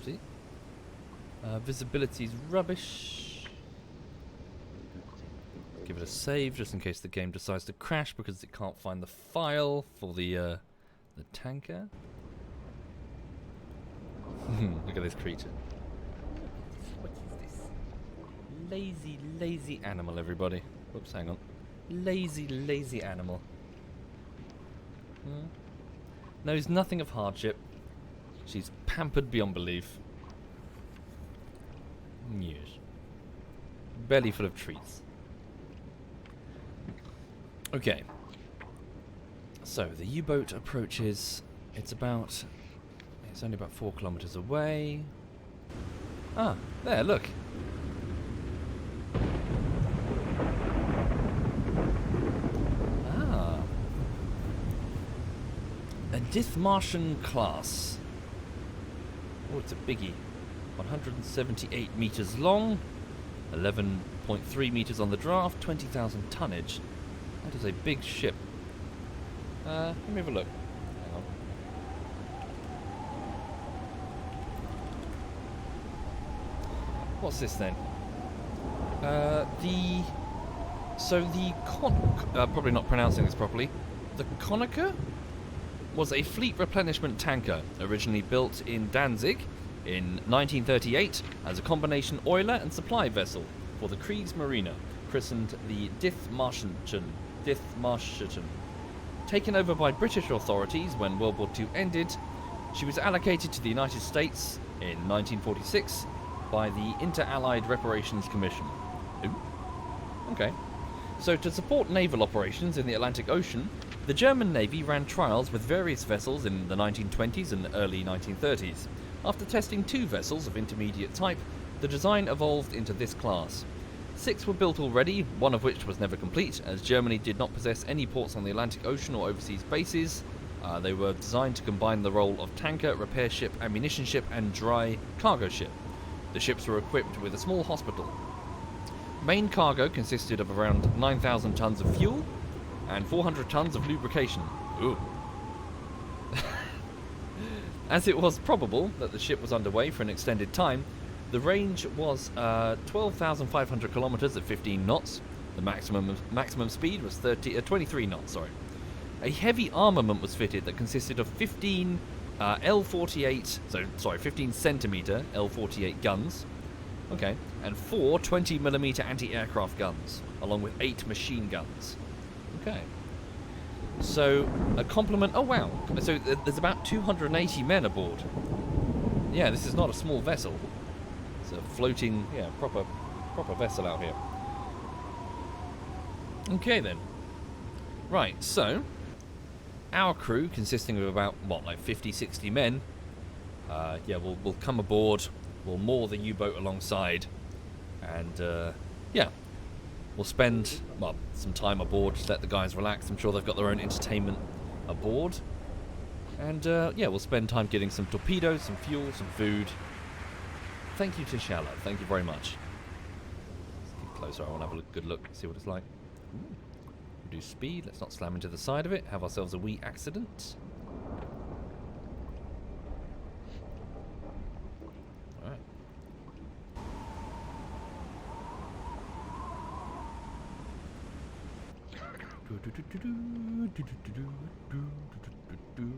Oopsie. Visibility's rubbish. Give it a save just in case the game decides to crash because it can't find the file for the tanker. Look at this creature. What is this? Lazy, lazy animal, everybody. Whoops, hang on. Lazy, lazy animal. Knows nothing of hardship. She's pampered beyond belief. Yes. Belly full of treats. Okay. So, the U-boat approaches. It's only about 4 kilometers away. Ah, there, look. Ah. A Dithmarschen class. Oh, it's a biggie. 178 meters long, 11.3 meters on the draft, 20,000 tonnage. That is a big ship. Let me have a look. Hang on. What's this then? Probably not pronouncing this properly. The Konica was a fleet replenishment tanker, originally built in Danzig in 1938 as a combination oiler and supply vessel for the Kriegsmarine, christened the Dithmarschen. Taken over by British authorities when World War II ended, she was allocated to the United States in 1946 by the Inter-Allied Reparations Commission. Ooh. Okay. So to support naval operations in the Atlantic Ocean, the German Navy ran trials with various vessels in the 1920s and early 1930s. After testing 2 vessels of intermediate type, the design evolved into this class. 6 were built already, one of which was never complete, as Germany did not possess any ports on the Atlantic Ocean or overseas bases. They were designed to combine the role of tanker, repair ship, ammunition ship, and dry cargo ship. The ships were equipped with a small hospital. Main cargo consisted of around 9,000 tons of fuel and 400 tons of lubrication. Ooh. As it was probable that the ship was underway for an extended time, the range was 12,500 kilometers at 15 knots. The maximum speed was 23 knots. Sorry. A heavy armament was fitted that consisted of 15 15 centimeter L-48 guns. Okay, and 4 20mm anti-aircraft guns, along with 8 machine guns. Okay. So, a complement... Oh, wow. So, there's about 280 men aboard. Yeah, this is not a small vessel. It's a floating, proper vessel out here. Okay, then. Right, so... Our crew, consisting of about, 50, 60 men, we'll come aboard, we'll moor the U-boat alongside, and, we'll spend, some time aboard to let the guys relax. I'm sure they've got their own entertainment aboard. And, we'll spend time getting some torpedoes, some fuel, some food. Thank you to Shallow. Thank you very much. Let's get closer. I want to have a good look, see what it's like. Ooh. Reduce speed. Let's not slam into the side of it. Have ourselves a wee accident. Alright.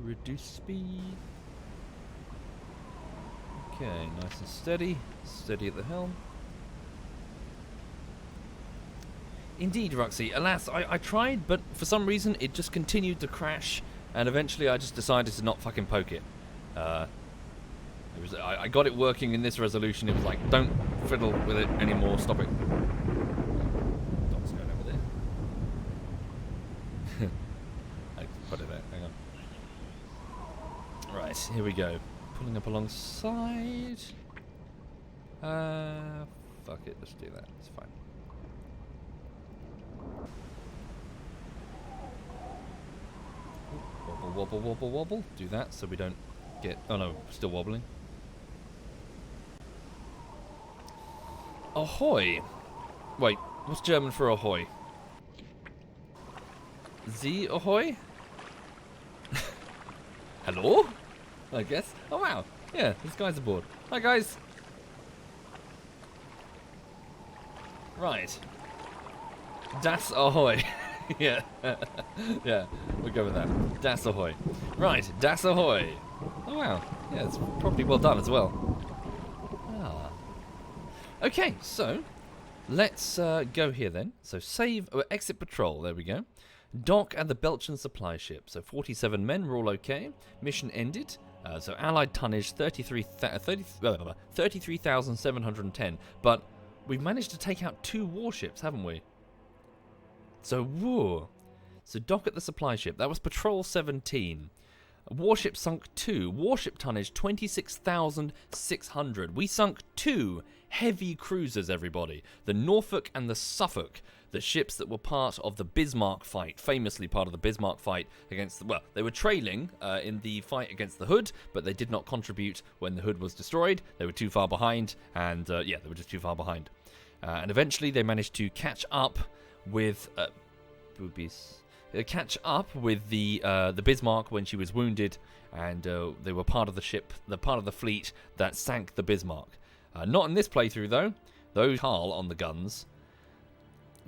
Reduce speed. Okay, nice and steady. Steady at the helm. Indeed, Roxy. Alas, I tried, but for some reason it just continued to crash, and eventually I just decided to not fucking poke it. I got it working in this resolution. It was like, don't fiddle with it anymore. Stop it. Dog's going over there. I put it there. Hang on. Right, here we go. Pulling up alongside. Fuck it. Let's do that. It's fine. Wobble, wobble, wobble, wobble. Do that so we don't get... Oh no, still wobbling. Ahoy! Wait, what's German for ahoy? Sie ahoy? Hello? I guess. Oh wow. Yeah, this guy's aboard. Hi guys. Right. Das ahoy. Yeah. Yeah, we'll go with that. Das ahoy. Right, das ahoy. Oh wow. Yeah, it's probably well done as well. Ah. Okay, so let's go here then. So save, exit patrol. There we go. Dock at the Belgian supply ship. So 47 men were all okay. Mission ended. So Allied tonnage 33,710. But we've managed to take out 2 warships, haven't we? So, whoa. So dock at the supply ship. That was Patrol 17. Warship sunk 2. Warship tonnage 26,600. We sunk 2 heavy cruisers, everybody. The Norfolk and the Suffolk. The ships that were part of the Bismarck fight. Famously part of the Bismarck fight against... Well, they were trailing in the fight against the Hood, but they did not contribute when the Hood was destroyed. They were too far behind, and they were just too far behind. And eventually they managed to catch up with the Bismarck when she was wounded, and they were part of the ship, part of the fleet that sank the Bismarck. Not in this playthrough though. Those Carl on the guns.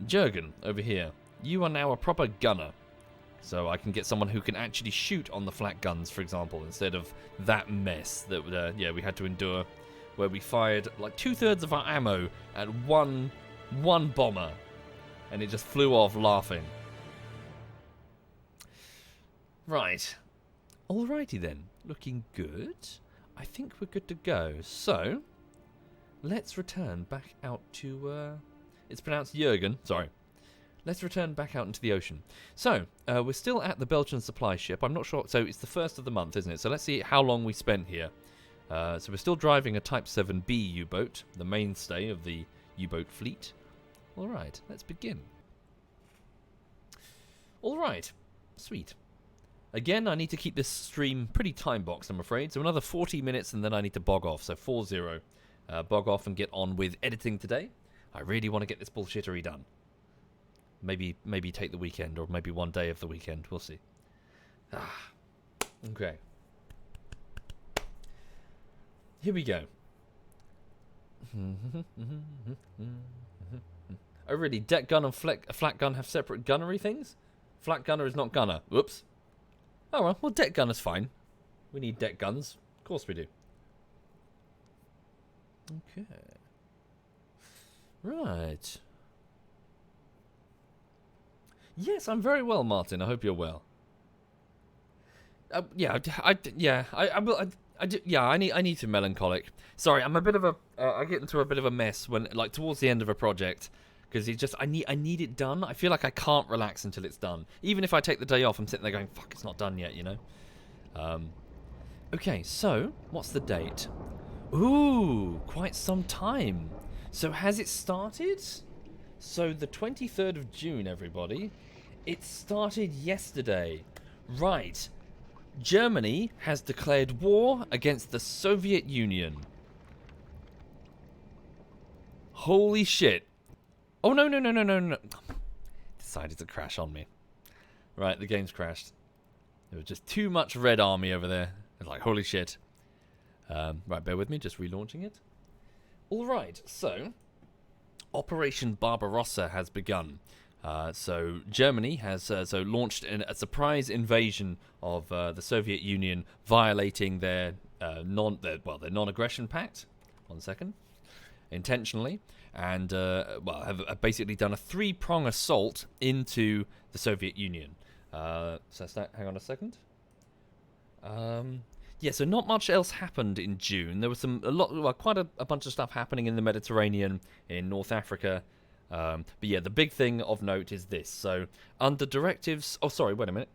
Jurgen over here, you are now a proper gunner, so I can get someone who can actually shoot on the flak guns, for example, instead of that mess that we had to endure, where we fired like 2/3 of our ammo at one bomber. And it just flew off laughing. Right. Alrighty then. Looking good. I think we're good to go. So, let's return back out to... it's pronounced Jurgen. Sorry. let's return back out into the ocean. So, we're still at the Belgian supply ship. I'm not sure. So, it's the first of the month, isn't it? So, let's see how long we spent here. So, we're still driving a Type 7B U-boat, the mainstay of the U-boat fleet. All right, let's begin. All right, sweet. Again, I need to keep this stream pretty time-boxed, I'm afraid. So, another 40 minutes, and then I need to bog off. So, 4-0. Bog off and get on with editing today. I really want to get this bullshittery done. Maybe take the weekend, or maybe one day of the weekend. We'll see. Okay. Here we go. Oh, really? Deck gun and flat gun have separate gunnery things? Flat gunner is not gunner. Whoops. Oh, well, deck gunner's fine. We need deck guns. Of course we do. Okay. Right. Yes, I'm very well, Martin. I hope you're well. Yeah, I need to melancholic. Sorry, I'm a bit of a. I get into a bit of a mess when, like, towards the end of a project, because I need it done. I feel like I can't relax until it's done. Even if I take the day off, I'm sitting there going, "Fuck, it's not done yet," you know. Okay, so what's the date? Ooh, quite some time. So has it started? So the 23rd of June, everybody. It started yesterday. Right. Germany has declared war against the Soviet Union. Holy shit. Oh, no. Decided to crash on me. Right, the game's crashed. There was just too much red army over there. It's like, holy shit. Right, bear with me, just relaunching it. Alright, so Operation Barbarossa has begun. So Germany has launched a surprise invasion of the Soviet Union, violating their non-aggression pact. 1 second. Intentionally, and have basically done a 3-prong assault into the Soviet Union. Hang on a second. Yeah, so not much else happened in June. There was quite a bunch of stuff happening in the Mediterranean, in North Africa. But yeah, the big thing of note is this. So, under directives... Oh, sorry, wait a minute.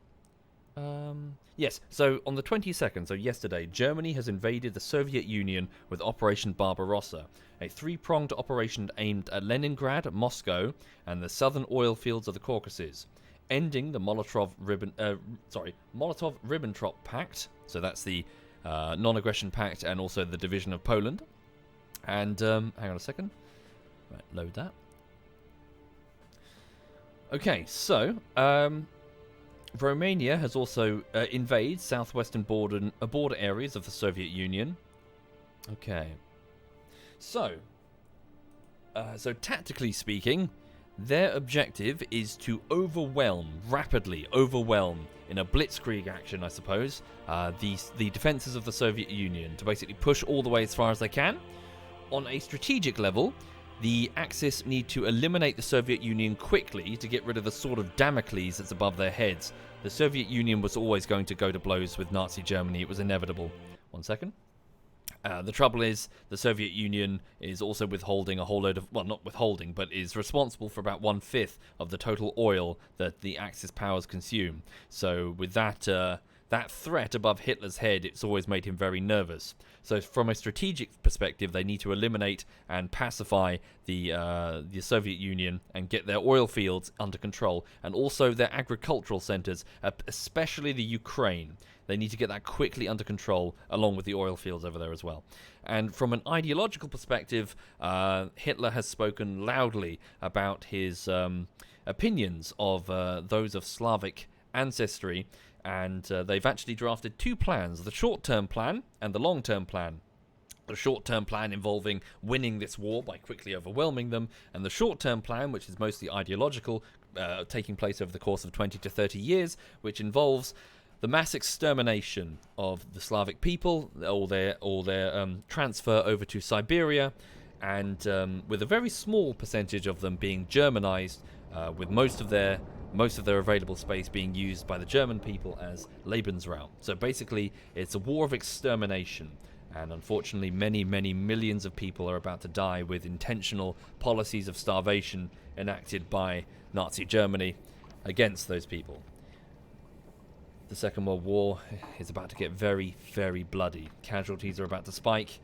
Yes, so on the 22nd, so yesterday, Germany has invaded the Soviet Union with Operation Barbarossa, a 3-pronged operation aimed at Leningrad, Moscow, and the southern oil fields of the Caucasus, ending the Molotov-Ribbentrop Pact. So that's the non-aggression pact and also the division of Poland. And hang on a second. Right, load that. Okay, so Romania has also invaded southwestern border areas of the Soviet Union. Okay. So tactically speaking, their objective is to rapidly overwhelm, in a blitzkrieg action, I suppose, the defenses of the Soviet Union, to basically push all the way as far as they can. On a strategic level, the Axis need to eliminate the Soviet Union quickly to get rid of the sword of Damocles that's above their heads. The Soviet Union was always going to go to blows with Nazi Germany. It was inevitable. 1 second. The trouble is, the Soviet Union is also withholding a whole load of... Well, not withholding, but is responsible for about 1/5 of the total oil that the Axis powers consume. So with that threat above Hitler's head, it's always made him very nervous. So from a strategic perspective, they need to eliminate and pacify the Soviet Union and get their oil fields under control, and also their agricultural centers, especially the Ukraine. They need to get that quickly under control, along with the oil fields over there as well. And from an ideological perspective, Hitler has spoken loudly about his opinions of those of Slavic ancestry, and they've actually drafted 2 plans, the short-term plan and the long-term plan. The short-term plan involving winning this war by quickly overwhelming them, and the short-term plan, which is mostly ideological, taking place over the course of 20 to 30 years, which involves the mass extermination of the Slavic people, or their transfer over to Siberia, and with a very small percentage of them being Germanized, with most of their available space being used by the German people as Lebensraum. So basically, it's a war of extermination, And unfortunately, many, many millions of people are about to die with intentional policies of starvation enacted by Nazi Germany against those people. The Second World War is about to get very, very bloody. Casualties are about to spike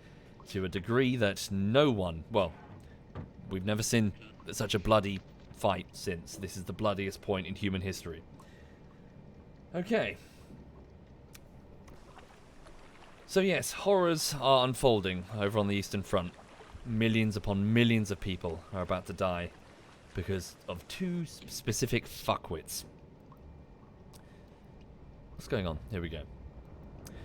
to a degree that no one, well, we've never seen such a bloody fight since. This is the bloodiest point in human history. Okay. So yes, horrors are unfolding over on the Eastern Front. Millions upon millions of people are about to die because of two specific fuckwits. What's going on? Here we go.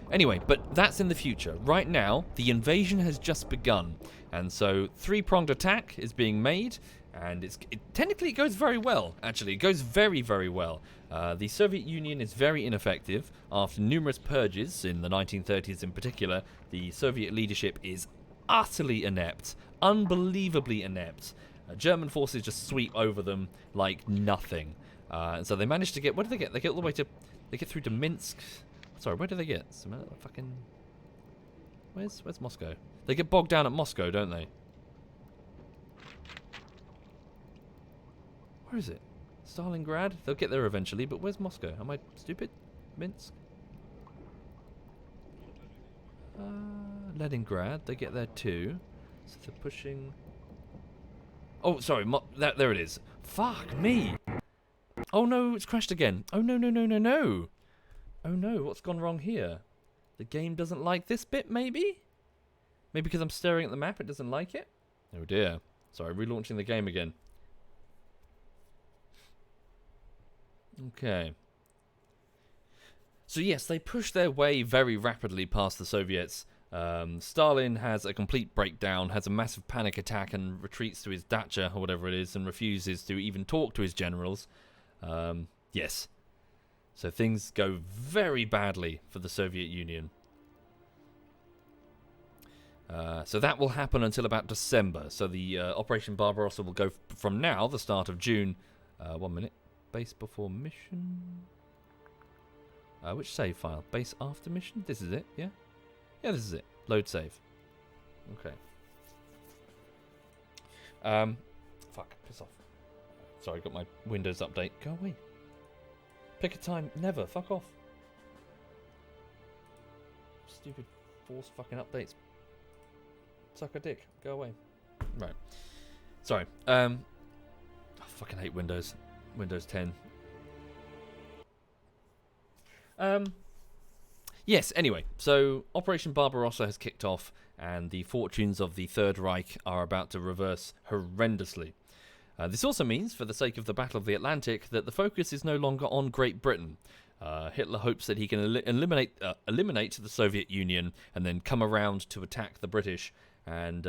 Anyway, but that's in the future. Right now, the invasion has just begun. And so, three-pronged attack is being made. And technically it goes very well, actually. It goes very, very well. The Soviet Union is very ineffective. After numerous purges, in the 1930s in particular, the Soviet leadership is utterly inept. Unbelievably inept. German forces just sweep over them like nothing. And so they managed to get... What did they get? They get all the way to... They get through to Minsk. Sorry, where do they get? Some fucking... Where's Moscow? They get bogged down at Moscow, don't they? Where is it? Stalingrad? They'll get there eventually, but where's Moscow? Am I stupid? Minsk? Leningrad. They get there too. So they're pushing... Oh, sorry. There it is. Fuck me. Oh no, it's crashed again. Oh no, no, no, no, no. Oh no, what's gone wrong here? The game doesn't like this bit, maybe? Maybe because I'm staring at the map, it doesn't like it? Oh dear. Sorry, relaunching the game again. Okay. So yes, they push their way very rapidly past the Soviets. Stalin has a complete breakdown, has a massive panic attack and retreats to his dacha, or whatever it is, and refuses to even talk to his generals. Yes. So things go very badly for the Soviet Union. So that will happen until about December. So the Operation Barbarossa will go from now, the start of June. 1 minute. Base before mission. Which save file? Base after mission? This is it, yeah? Yeah, this is it. Load save. Okay. Fuck, piss off. Sorry, got my Windows update. Go away. Pick a time. Never. Fuck off. Stupid force fucking updates. Suck a dick. Go away. Right. Sorry. I fucking hate Windows. Windows 10. Yes, anyway. So, Operation Barbarossa has kicked off, and the fortunes of the Third Reich are about to reverse horrendously. This also means, for the sake of the Battle of the Atlantic, that the focus is no longer on Great Britain. Hitler hopes that he can eliminate the Soviet Union and then come around to attack the British. And,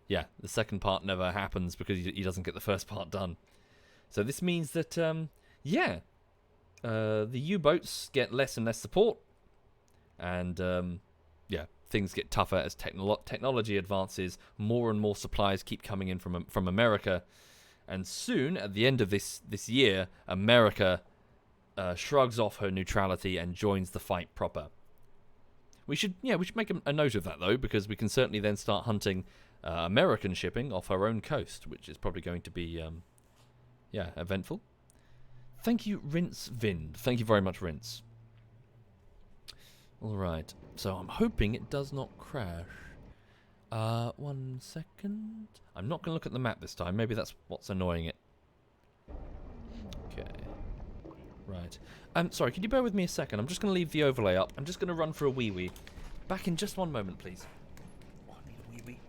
yeah, the second part never happens because he doesn't get the first part done. So this means that, the U-boats get less and less support. And, yeah, things get tougher as technology advances. More and more supplies keep coming in from America. And soon, at the end of this year, America shrugs off her neutrality and joins the fight proper. We should make a note of that, though, because we can certainly then start hunting American shipping off our own coast, which is probably going to be, eventful. Thank you, Rince Vind. Thank you very much, Rince. All right. So I'm hoping it does not crash. 1 second. I'm not going to look at the map this time. Maybe that's what's annoying it. Okay. Right. Sorry, could you bear with me a second? I'm just going to leave the overlay up. I'm just going to run for a wee-wee. Back in just 1 moment, please. Oh, I need a wee-wee.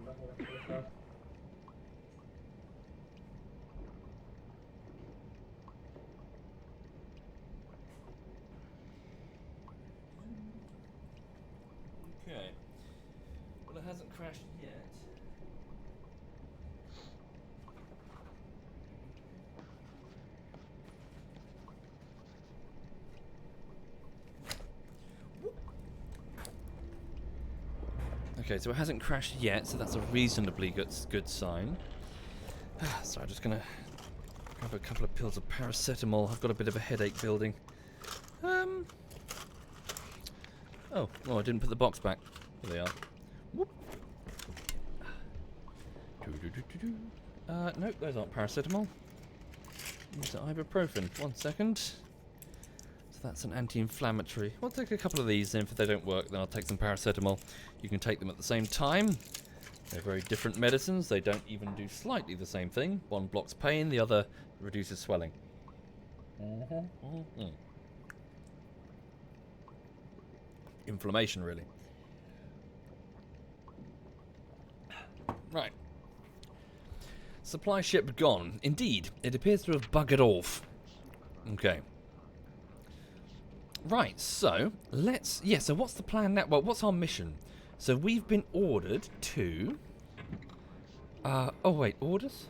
Okay. Well, it hasn't crashed yet. Okay, so it hasn't crashed yet, so that's a reasonably good sign. So I'm just gonna grab a couple of pills of paracetamol. I've got a bit of a headache building. Oh, I didn't put the box back. Here they are. Whoop. Nope, those aren't paracetamol. These are ibuprofen. 1 second. So that's an anti-inflammatory. I'll take a couple of these, and if they don't work, then I'll take some paracetamol. You can take them at the same time. They're very different medicines. They don't even do slightly the same thing. One blocks pain, the other reduces swelling. Inflammation, really. Right. Supply ship gone. Indeed, it appears to have buggered off. Okay. Right, so let's... Yeah, so what's the plan now? Well, what's our mission? So we've been ordered to... oh, wait, orders?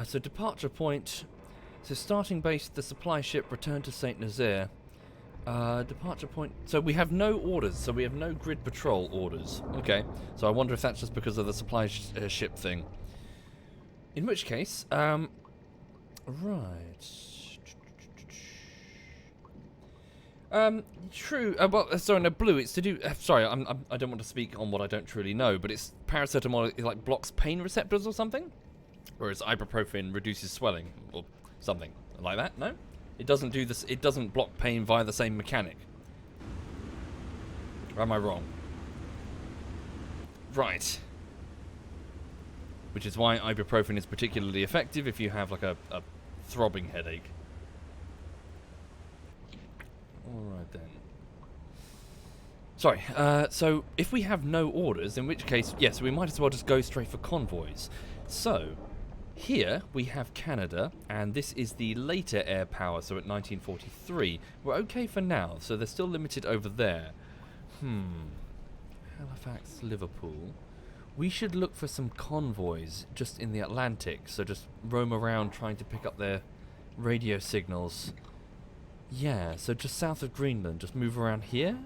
So departure point... So starting base, the supply ship, return to St. Nazaire. Departure point... So we have no orders, so we have no grid patrol orders. Okay, so I wonder if that's just because of the supply ship thing. In which case, right... True. Well, sorry, no, blue. It's to do. Sorry, I don't want to speak on what I don't truly know, but it's paracetamol. It like blocks pain receptors or something, whereas ibuprofen reduces swelling or something like that. No, it doesn't do this. It doesn't block pain via the same mechanic. Or am I wrong? Right. Which is why ibuprofen is particularly effective if you have like a throbbing headache. Alright then. Sorry, so if we have no orders, in which case, yes, we might as well just go straight for convoys. So, here we have Canada, and this is the later air power, so at 1943. We're okay for now, so they're still limited over there. Halifax, Liverpool. We should look for some convoys just in the Atlantic, so just roam around trying to pick up their radio signals. Yeah, so just south of Greenland, just move around here,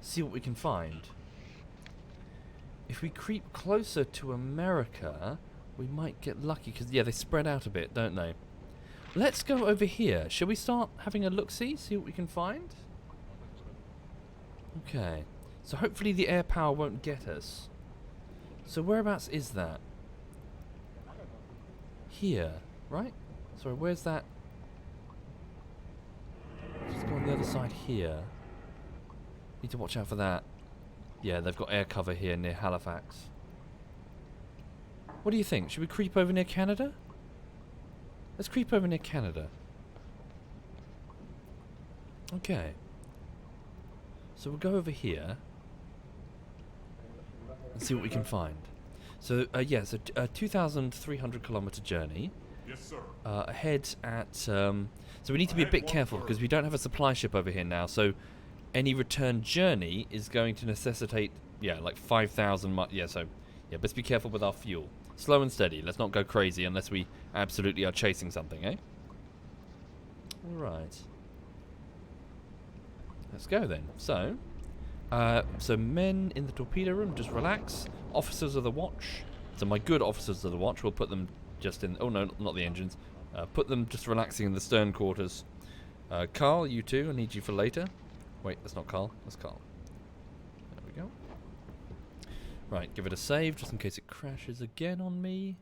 see what we can find. If we creep closer to America, we might get lucky, because, yeah, they spread out a bit, don't they? Let's go over here. Shall we start having a look-see, see what we can find? Okay, so hopefully the air power won't get us. So whereabouts is that? Here, right? Sorry, where's that? Let's go on the other side here. Need to watch out for that. Yeah, they've got air cover here near Halifax. What do you think? Should we creep over near Canada? Let's creep over near Canada. Okay. So we'll go over here and see what we can find. So, yeah, so a 2,300 kilometer journey. Yes, sir. Ahead at... so we need to be a bit careful because we don't have a supply ship over here now, so any return journey is going to necessitate, yeah, like 5,000... Yeah, so, yeah, let's be careful with our fuel. Slow and steady. Let's not go crazy unless we absolutely are chasing something, eh? Alright. Let's go then. So, so men in the torpedo room, just relax. Officers of the watch. So my good officers of the watch, we'll put them just in... Oh no, not the engines. Put them just relaxing in the stern quarters. Carl, you too. I need you for later. Wait, that's not Carl. That's Carl. There we go. Right, give it a save just in case it crashes again on me.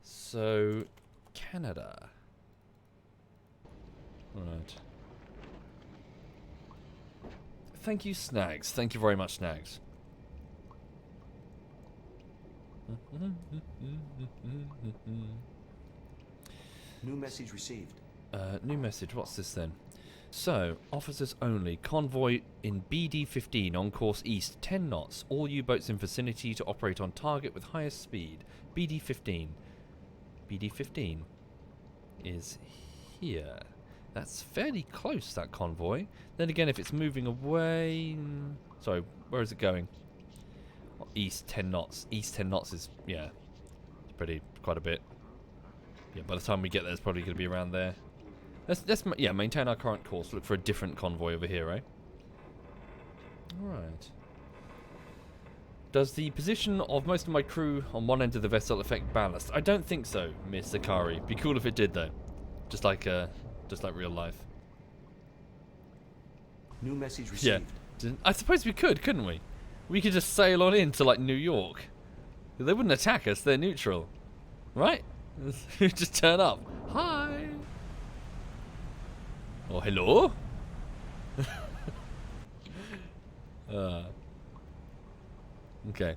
So, Canada. Right. Thank you, Snags. Thank you very much, Snags. New message received. New message. What's this then? So, officers only. Convoy in BD-15 on course east, 10 knots. All U-boats in vicinity to operate on target with highest speed. BD-15. BD-15 is here. That's fairly close, that convoy. Then again, if it's moving away... Sorry, where is it going? Well, east 10 knots. East 10 knots is, yeah, it's quite a bit. Yeah, by the time we get there, it's probably going to be around there. Let's maintain our current course. Look for a different convoy over here, eh? Alright. Does the position of most of my crew on one end of the vessel affect ballast? I don't think so, Miss Zakari. Be cool if it did, though. Just like real life. New message received. Yeah. I suppose we could, couldn't we? We could just sail on into, like, New York. They wouldn't attack us. They're neutral. Right? Just turn up. Hi! Oh, hello? Okay.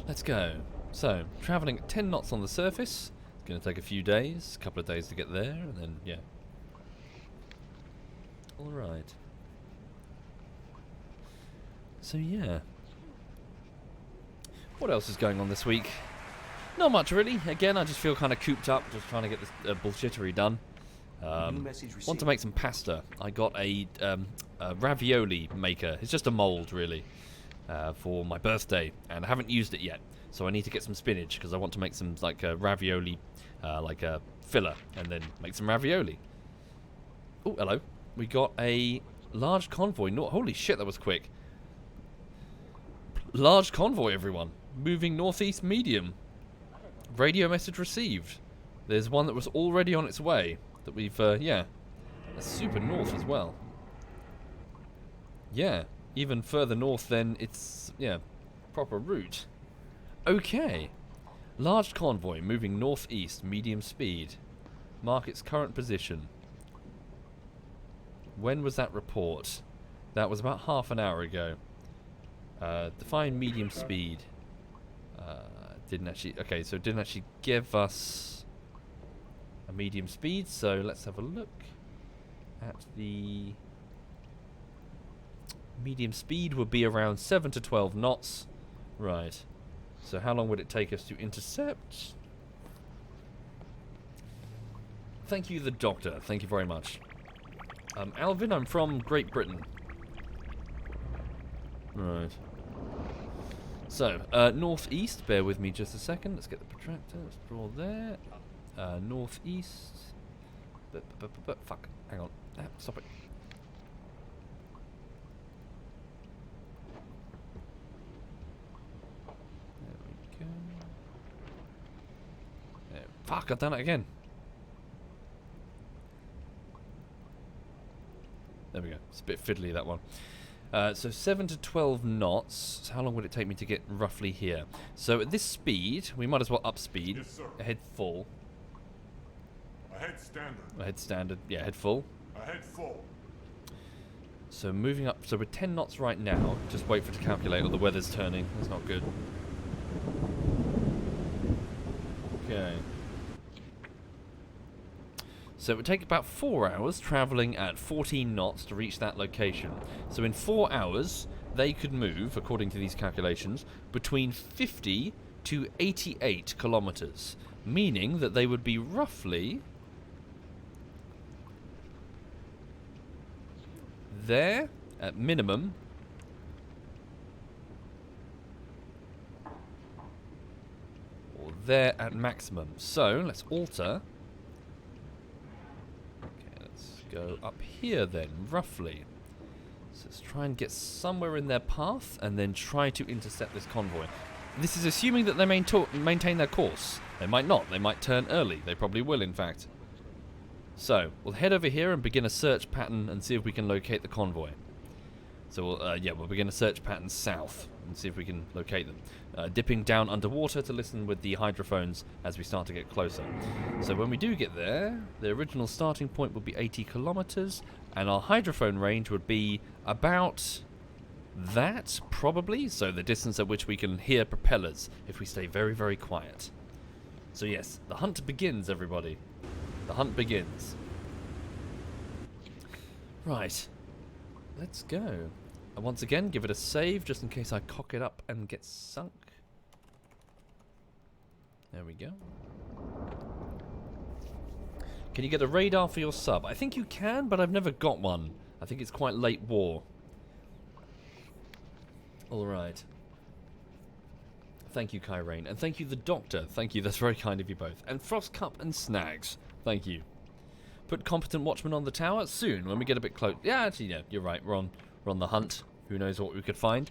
Let's go. So, travelling at 10 knots on the surface. It's going to take a few days, a couple of days to get there, and then, yeah. Alright. So, yeah. What else is going on this week? Not much, really. Again, I just feel kind of cooped up, just trying to get this bullshittery done. Want to make some pasta. I got a ravioli maker. It's just a mould, really, for my birthday, and I haven't used it yet. So I need to get some spinach because I want to make some like a ravioli, like a filler, and then make some ravioli. Oh, hello. We got a large convoy. No, holy shit, that was quick. Large convoy, everyone. Moving northeast medium. Radio message received. There's one that was already on its way. That we've, yeah. That's super north as well. Yeah. Even further north than its, yeah, proper route. Okay. Large convoy moving northeast, medium speed. Mark its current position. When was that report? That was about half an hour ago. Define medium speed. Didn't actually... Okay, so it didn't actually give us a medium speed, so let's have a look at the... Medium speed would be around 7 to 12 knots. Right. So how long would it take us to intercept? Thank you, the doctor. Thank you very much. Alvin, I'm from Great Britain. Right. So, northeast, bear with me just a second. Let's get the protractor. Let's draw there. Northeast. Fuck. Hang on. Stop it. There we go. There. Fuck, I've done it again. There we go. It's a bit fiddly, that one. So 7 to 12 knots. So how long would it take me to get roughly here? So at this speed, we might as well up speed. Yes, sir. Ahead full. Ahead standard. Ahead standard. Yeah, ahead full. Ahead full. So moving up. So we're 10 knots right now. Just wait for it to calculate, or the weather's turning. That's not good. Okay. So it would take about 4 hours travelling at 14 knots to reach that location. So in 4 hours, they could move, according to these calculations, between 50 to 88 kilometres. Meaning that they would be roughly... there, at minimum. Or there at maximum. So, let's alter... go up here then, roughly. So let's try and get somewhere in their path and then try to intercept this convoy. This is assuming that they maintain their course. They might not. They might turn early. They probably will, in fact. So, we'll head over here and begin a search pattern and see if we can locate the convoy. So, we'll begin a search pattern south and see if we can locate them. Dipping down underwater to listen with the hydrophones as we start to get closer. So when we do get there, the original starting point will be 80 kilometers, and our hydrophone range would be about that, probably. So the distance at which we can hear propellers if we stay very, very quiet. So yes, the hunt begins, everybody. The hunt begins. Right. Let's go. And once again, give it a save just in case I cock it up and get sunk. There we go. Can you get a radar for your sub? I think you can, but I've never got one. I think it's quite late war. Alright. Thank you, Kyrane. And thank you, the Doctor. Thank you, that's very kind of you both. And Frostcup and Snags. Thank you. Put competent watchmen on the tower? Soon, when we get a bit close. Yeah, actually, yeah, you're right. We're on the hunt. Who knows what we could find.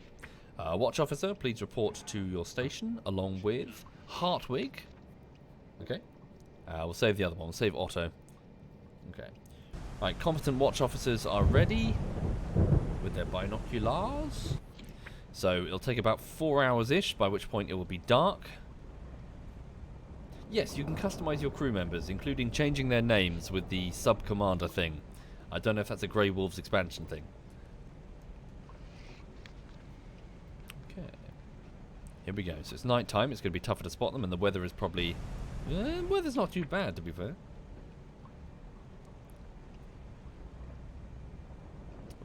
Watch officer, please report to your station, along with Hartwig. Okay. We'll save the other one. We'll save Otto. Okay. Right, competent watch officers are ready with their binoculars. So it'll take about 4 hours-ish, by which point it will be dark. Yes, you can customize your crew members, including changing their names with the sub-commander thing. I don't know if that's a Grey Wolves expansion thing. Okay. Here we go. So it's night time. It's going to be tougher to spot them, and the weather is probably... weather's not too bad, to be fair.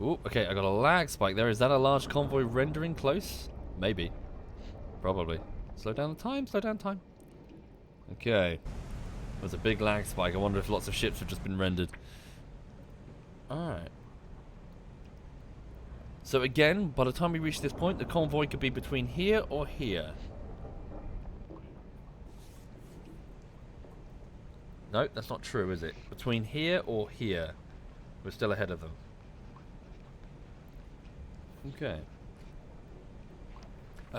Ooh, okay, I got a lag spike there. Is that a large convoy rendering close? Maybe. Probably. Slow down the time, slow down time. Okay. There's a big lag spike. I wonder if lots of ships have just been rendered. Alright. So again, by the time we reach this point, the convoy could be between here or here. No, that's not true, is it? Between here or here. We're still ahead of them. Okay.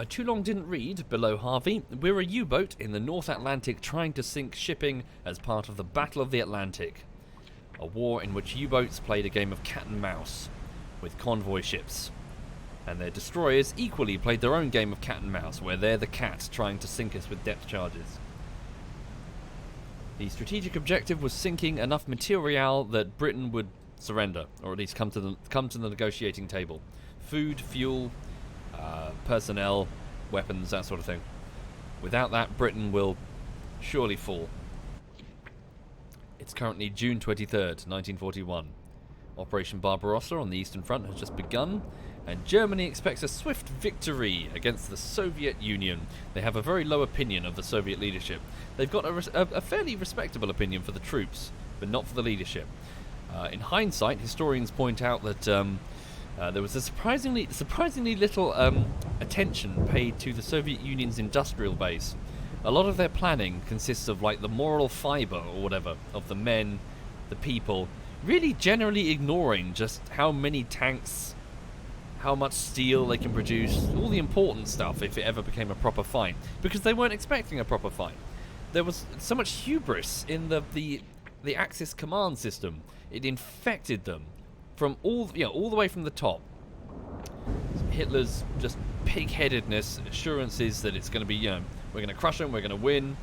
Too long didn't read, below Harvey. We're a U-boat in the North Atlantic trying to sink shipping as part of the Battle of the Atlantic. A war in which U-boats played a game of cat and mouse with convoy ships. And their destroyers equally played their own game of cat and mouse, where they're the cat trying to sink us with depth charges. The strategic objective was sinking enough material that Britain would surrender, or at least come to the negotiating table. Food, fuel, personnel, weapons, that sort of thing. Without that, Britain will surely fall. It's currently June 23rd, 1941. Operation Barbarossa on the Eastern Front has just begun, and Germany expects a swift victory against the Soviet Union. They have a very low opinion of the Soviet leadership. They've got a fairly respectable opinion for the troops, but not for the leadership. In hindsight, historians point out that there was a surprisingly little attention paid to the Soviet Union's industrial base. A lot of their planning consists of like the moral fiber or whatever of the men, the people, really generally ignoring just how many tanks, how much steel they can produce, all the important stuff if it ever became a proper fight, because they weren't expecting a proper fight. There was so much hubris in the Axis command system. It infected them from all the way from the top. Hitler's just pig-headedness, assurances that it's going to be, we're going to crush them, we're going to win.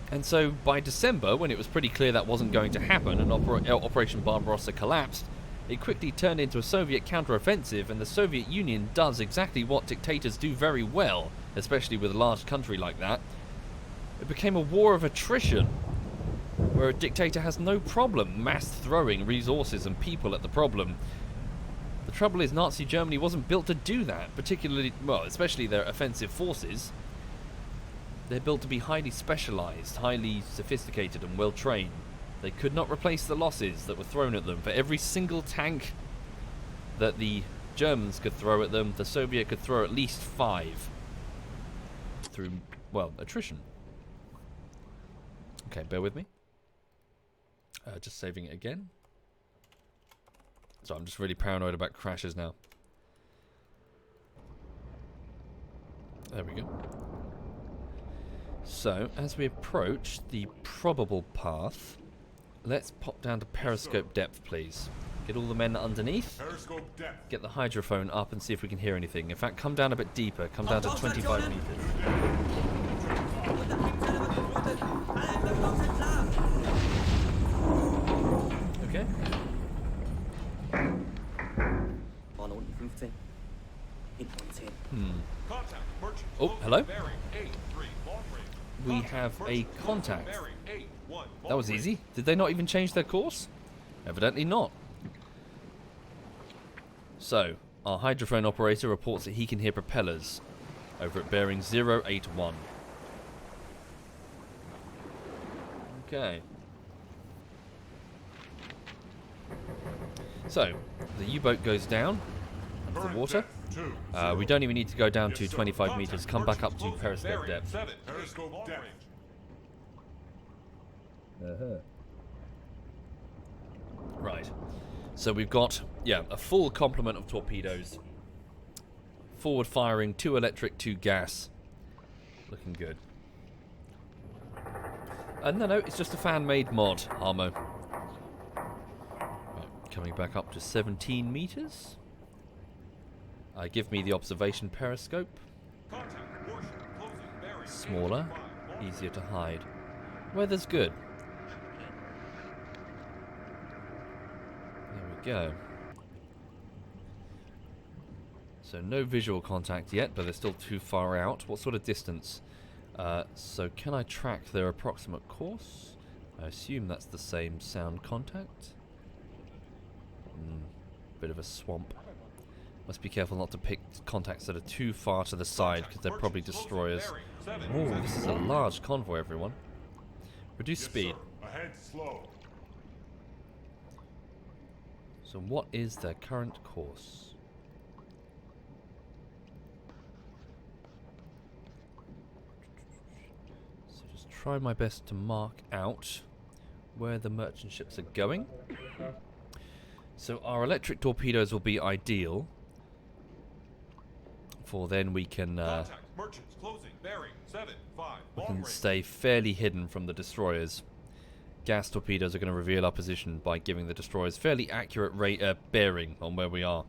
And so by December, when it was pretty clear that wasn't going to happen and Operation Barbarossa collapsed, it quickly turned into a Soviet counteroffensive, and the Soviet Union does exactly what dictators do very well, especially with a large country like that. It became a war of attrition, where a dictator has no problem mass throwing resources and people at the problem. The trouble is Nazi Germany wasn't built to do that, especially their offensive forces. They're built to be highly specialized, highly sophisticated and well trained. They could not replace the losses that were thrown at them. For every single tank that the Germans could throw at them, the Soviet could throw at least 5 through, attrition. Okay, bear with me. Just saving it again. So I'm just really paranoid about crashes now. There we go. So, as we approach the probable path, let's pop down to periscope depth, please. Get all the men underneath. Periscope depth. Get the hydrophone up and see if we can hear anything. In fact, come down a bit deeper. Come down to 25 meters. Okay. Contact, merchant. Oh, hello? Bearing 83, long range. we have a contact. Bearing 8-1. That was easy. Did they not even change their course? Evidently not. So, our hydrophone operator reports that he can hear propellers over at bearing 081. Okay. So, the U-boat goes down into the Current water. depth 2. We don't even need to go down Yes, to sir. 25 Contact. meters. Come back up Merchants to closing. periscope Bearing depth. 7. Periscope depth. Right. So we've got, a full complement of torpedoes. Forward firing, 2 electric, 2 gas. Looking good. No, it's just a fan-made mod, Armo. Right, coming back up to 17 meters. Give me the observation periscope. Contact. Warship closing. Bearing Smaller, 8-5. easier to hide. Weather's good. There we go. So no visual contact yet, but they're still too far out. What sort of distance? So can I track their approximate course? I assume that's the same sound contact. Bit of a swamp. Must be careful not to pick contacts that are too far to the side, because they're probably destroyers. Oh, this is a large convoy, everyone. Reduce Yes, speed. sir. Ahead slow. So what is their current course? So just try my best to mark out where the merchant ships are going. So our electric torpedoes will be ideal, for then we can Contact. Merchants closing. Bearing 7-5. Long range. stay fairly hidden from the destroyers. Gas torpedoes are going to reveal our position by giving the destroyers fairly accurate bearing on where we are.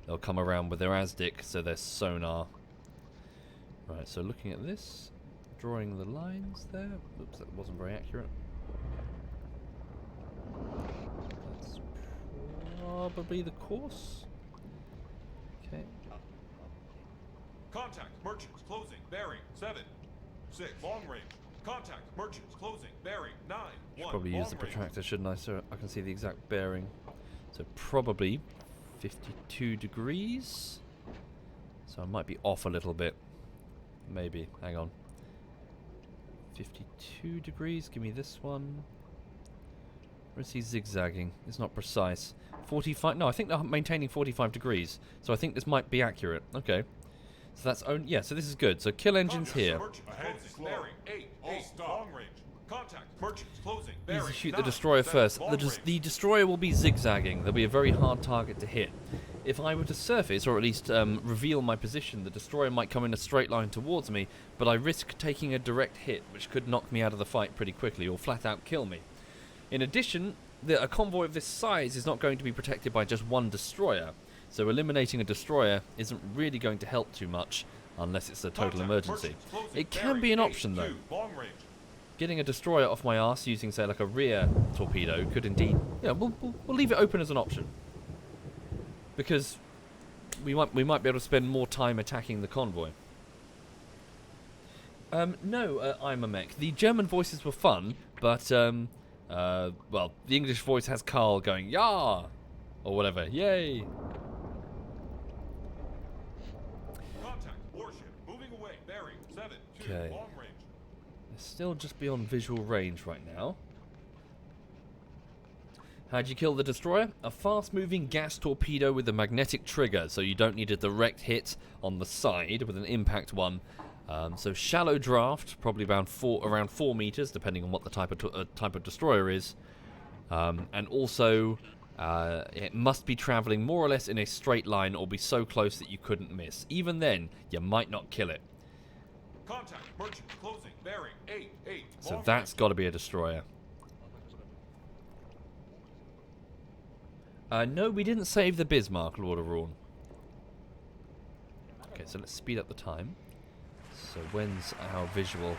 They'll come around with their ASDIC, so their sonar. Right, so looking at this, drawing the lines there. Oops, that wasn't very accurate. That's probably the course. Okay. Contact. Merchants closing. Bearing 7-6. Long range. Contact. Merchants closing. Bearing 9-1. Should probably use the Long range. protractor, shouldn't I? So I can see the exact bearing. So probably 52 degrees. So I might be off a little bit. Maybe. Hang on. 52 degrees. Give me this one. Where's he zigzagging? It's not precise. 45. No, I think they're maintaining 45 degrees. So I think this might be accurate. Okay. So that's only. Yeah, so this is good. So kill engines Contact. here. Merchants Ahead closing. slow. Bearing 8-8. All stop. Long range. Contact. Merchants closing. Easy Bearing to shoot the 9, destroyer 7, first. long The range. destroyer will be zigzagging. There'll be a very hard target to hit. If I were to surface, or at least reveal my position, the destroyer might come in a straight line towards me, but I risk taking a direct hit, which could knock me out of the fight pretty quickly, or flat out kill me. In addition, a convoy of this size is not going to be protected by just one destroyer, so eliminating a destroyer isn't really going to help too much, unless it's a total Contact. emergency. Merchants closing. It can Bearing be an option, 8-2. though. Long range. Getting a destroyer off my arse using, say, like a rear torpedo could indeed... Yeah, we'll leave it open as an option. Because we might be able to spend more time attacking the convoy. No, I'm a mech. The German voices were fun, but, well, the English voice has Carl going, "Yah!" or whatever. Yay! Contact. Warship moving away. Bearing 7-2. Okay. Long range. They're still just beyond visual range right now. How'd you kill the destroyer? A fast-moving gas torpedo with a magnetic trigger, so you don't need a direct hit on the side with an impact one. So shallow draft, probably around 4 meters, depending on what the type of destroyer is. And also, it must be traveling more or less in a straight line, or be so close that you couldn't miss. Even then, you might not kill it. Contact. Merchants closing. Bearing 8-8. So Long that's range. got to be a destroyer. No, we didn't save the Bismarck, Lord of Rawn. Okay, so let's speed up the time. So when's our visual?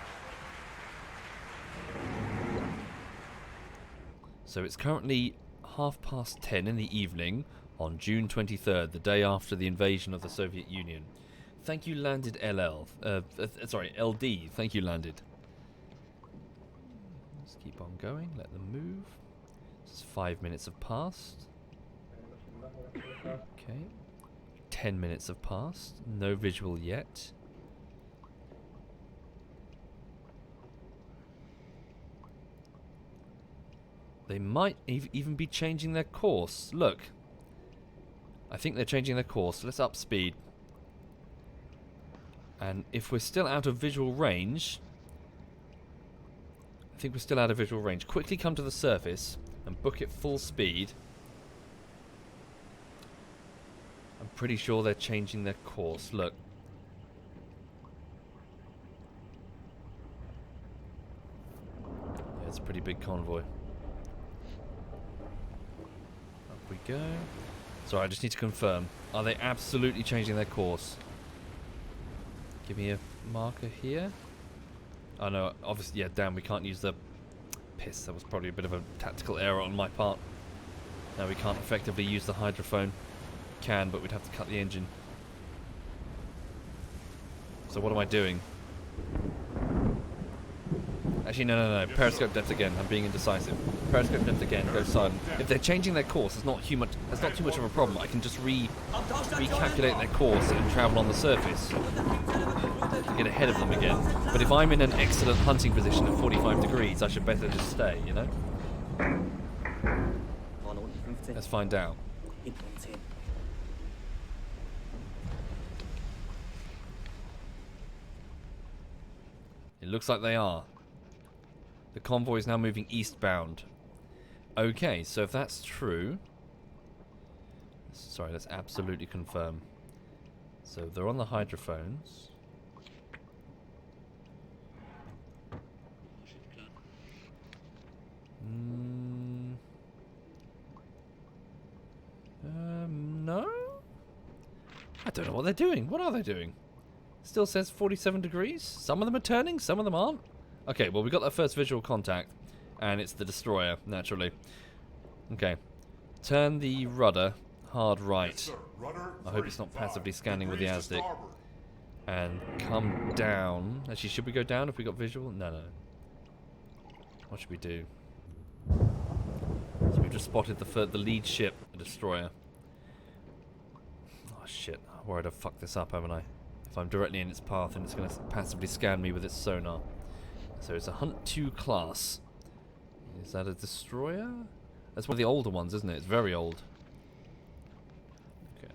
So it's currently 10:30 in the evening on June 23rd, the day after the invasion of the Soviet Union. Thank you, Landed LL. Sorry, LD. Thank you, Landed. Just keep on going, let them move. Just 5 minutes have passed. Okay. 10 minutes have passed. No visual yet. They might even be changing their course. Look. I think they're changing their course. Let's up speed. And if we're still out of visual range... I think we're still out of visual range. Quickly come to the surface and book it full speed. I'm pretty sure they're changing their course. Look. Yeah, it's a pretty big convoy. Up we go. Sorry, I just need to confirm. Are they absolutely changing their course? Give me a marker here. Oh no, obviously, yeah, damn, we can't use the... Piss, that was probably a bit of a tactical error on my part. Now we can't effectively use the hydrophone. Can, but we'd have to cut the engine. So what am I doing? Actually, no. Periscope depth again. I'm being indecisive. Periscope depth again. Go silent. If they're changing their course, it's not too much of a problem. I can just recalculate their course and travel on the surface to get ahead of them again. But if I'm in an excellent hunting position at 45 degrees, I should better just stay. You know. Let's find out. It looks like they are. The convoy is now moving eastbound. Okay, so if that's true... Sorry, let's absolutely confirm. So they're on the hydrophones. No? I don't know what they're doing. What are they doing? Still says 47 degrees. Some of them are turning, some of them aren't. Okay, well, we got that first visual contact, and it's the destroyer, naturally. Okay. Turn the rudder hard right. I hope it's not passively scanning with the ASDIC. And come down. Actually, should we go down if we got visual? No. What should we do? So we've just spotted the lead ship, the destroyer. Oh, shit. I'm worried I've fucked this up, haven't I? If I'm directly in its path and it's going to passively scan me with its sonar. So it's a Hunt 2 class. Is that a destroyer? That's one of the older ones, isn't it? It's very old. Okay.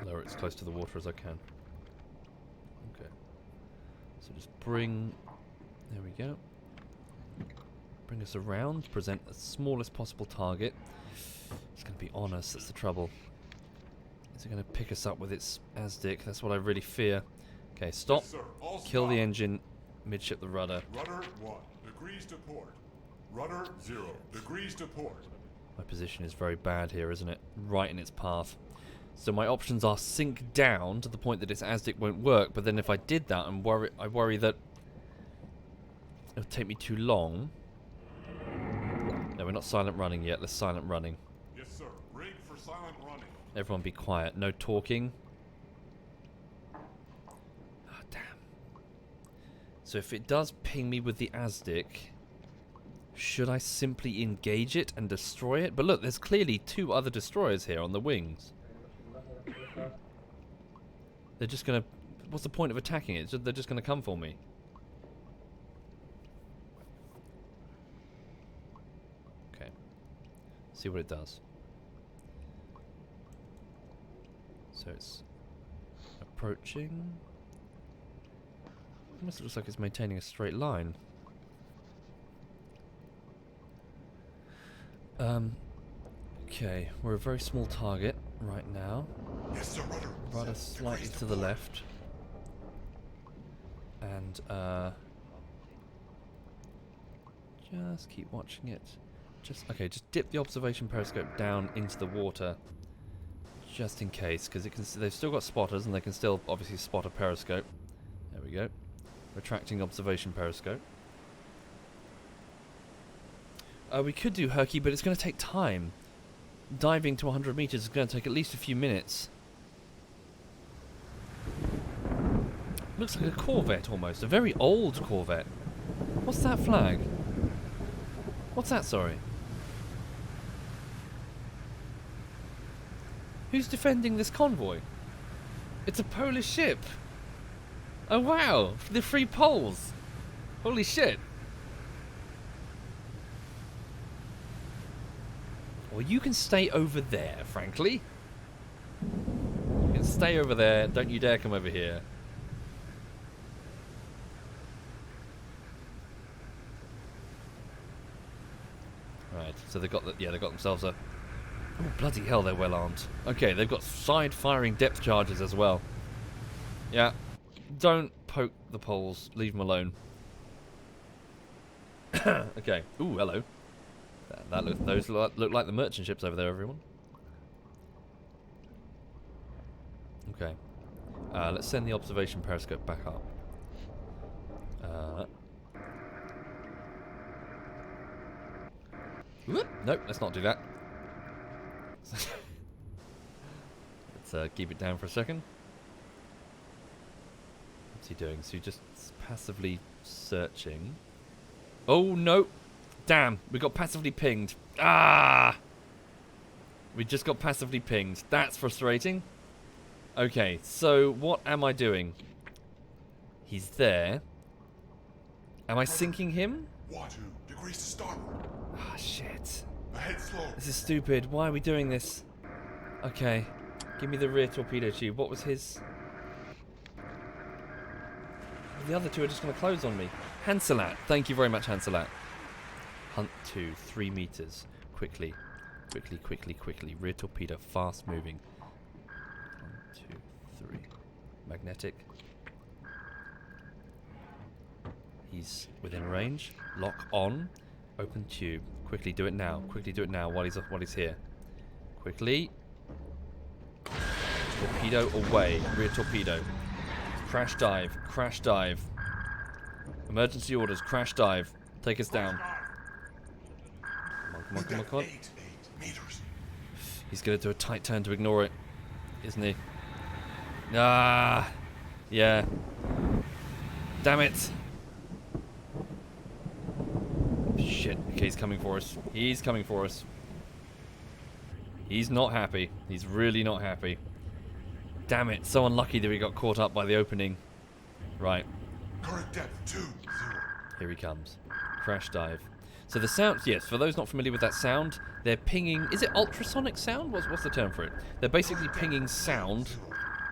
Lower it as close to the water as I can. Okay. So just bring... There we go. Bring us around. Present the smallest possible target. It's going to be on us, that's the trouble. Is it going to pick us up with its ASDIC? That's what I really fear. Okay, stop. Yes, Kill the engine. Midship the rudder. Rudder 1 degrees to port. Rudder 0 degrees to port. My position is very bad here, isn't it? Right in its path. So my options are sink down to the point that its ASDIC won't work, but then if I did that, I worry that it'll take me too long. No, we're not silent running yet. Let's silent running. Yes, sir. Rig for silent running. Everyone be quiet. No talking. Ah, damn. So if it does ping me with the ASDIC, should I simply engage it and destroy it? But look, there's clearly 2 other destroyers here on the wings. They're just gonna... What's the point of attacking it? They're just gonna come for me. Okay. See what it does. So it's approaching. Almost looks like it's maintaining a straight line. Okay, we're a very small target right now. Yes, sir. Rudder slightly to the left. And just keep watching it. Just dip the observation periscope down into the water. Just in case, because they've still got spotters and they can still obviously spot a periscope. There we go. Retracting observation periscope. We could do Herky, but it's going to take time. Diving to 100 meters is going to take at least a few minutes. Looks like a Corvette almost. A very old Corvette. What's that flag? What's that, sorry? Who's defending this convoy? It's a Polish ship. Oh wow, the Free Poles. Holy shit. Well, you can stay over there, frankly. You can stay over there. Don't you dare come over here. Right, so they got they got themselves a. Oh bloody hell, they're well armed. Okay, they've got side-firing depth charges as well. Yeah, don't poke the Poles. Leave them alone. Okay. Ooh, hello. Those look like the merchant ships over there, everyone. Okay. Let's send the observation periscope back up. Whoop. Nope, let's not do that. Let's keep it down for a second. What's he doing? So you're just passively searching. Oh no! Damn, we got passively pinged. Ah! We just got passively pinged. That's frustrating. Okay, so what am I doing? He's there. Am I sinking him? 2 degrees to starboard. Ah, shit. Ahead slow. This is stupid. Why are we doing this? Okay. Give me the rear torpedo tube. What was his? The other two are just going to close on me. Hanselat. Thank you very much, Hanselat. Hunt 2, 3 meters. Quickly. Quickly, quickly, quickly. Rear torpedo, fast moving. 1, 2, 3. Magnetic. He's within range. Lock on. Open tube. Quickly do it now. Quickly do it now while he's here. Quickly. Torpedo away. Rear torpedo. Crash dive. Crash dive. Emergency orders. Crash dive. Take us down. Come on, come on, come on. 8 meters. He's going to do a tight turn to ignore it, isn't he? Ah, yeah. Damn it. Shit. Okay, he's coming for us. He's coming for us. He's not happy. He's really not happy. Damn it. So unlucky that we got caught up by the opening. Right. Current depth 20. Here he comes. Crash dive. So the sound, yes, for those not familiar with that sound, they're pinging, is it ultrasonic sound? What's the term for it? They're basically pinging sound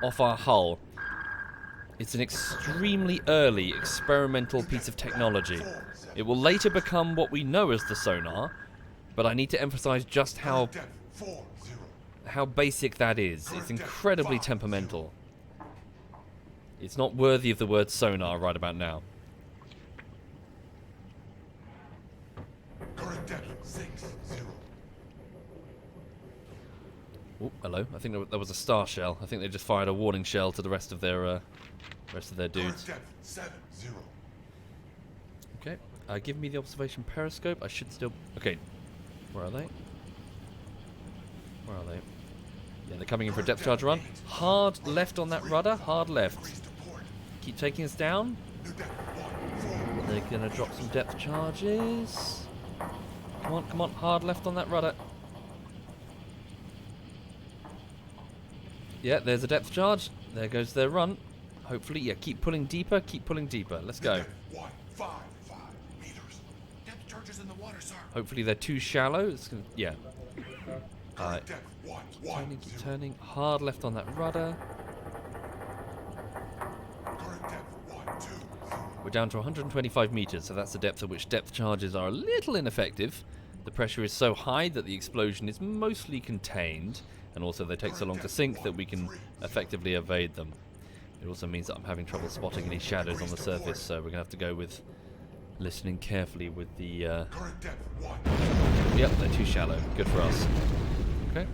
off our hull. It's an extremely early experimental piece of technology. It will later become what we know as the sonar, but I need to emphasize just how basic that is. It's incredibly temperamental. It's not worthy of the word sonar right about now. Current depth 60. Oh, hello. I think there was a star shell. I think they just fired a warning shell to the rest of their dudes. Current depth 70. Okay. Give me the observation periscope. I should still. Okay. Where are they? Where are they? Yeah, they're coming in for a depth charge run. Hard left on that rudder. Hard left. Keep taking us down. They're gonna drop some depth charges. Come on, come on. Hard left on that rudder. Yeah, there's a depth charge. There goes their run. Hopefully, yeah, keep pulling deeper, keep pulling deeper. Let's go. 155 meters. Depth charges in the water, sir. Hopefully they're too shallow. It's gonna, yeah. Current depth 110. Keep turning. Hard left on that rudder. Current depth 120. We're down to 125 meters, so that's the depth at which depth charges are a little ineffective. The pressure is so high that the explosion is mostly contained, and also they take so long to sink that we can effectively evade them. It also means that I'm having trouble spotting any shadows on the surface, so we're going to have to go with listening carefully with the... Current depth 1. Yep, they're too shallow. Good for us. Okay.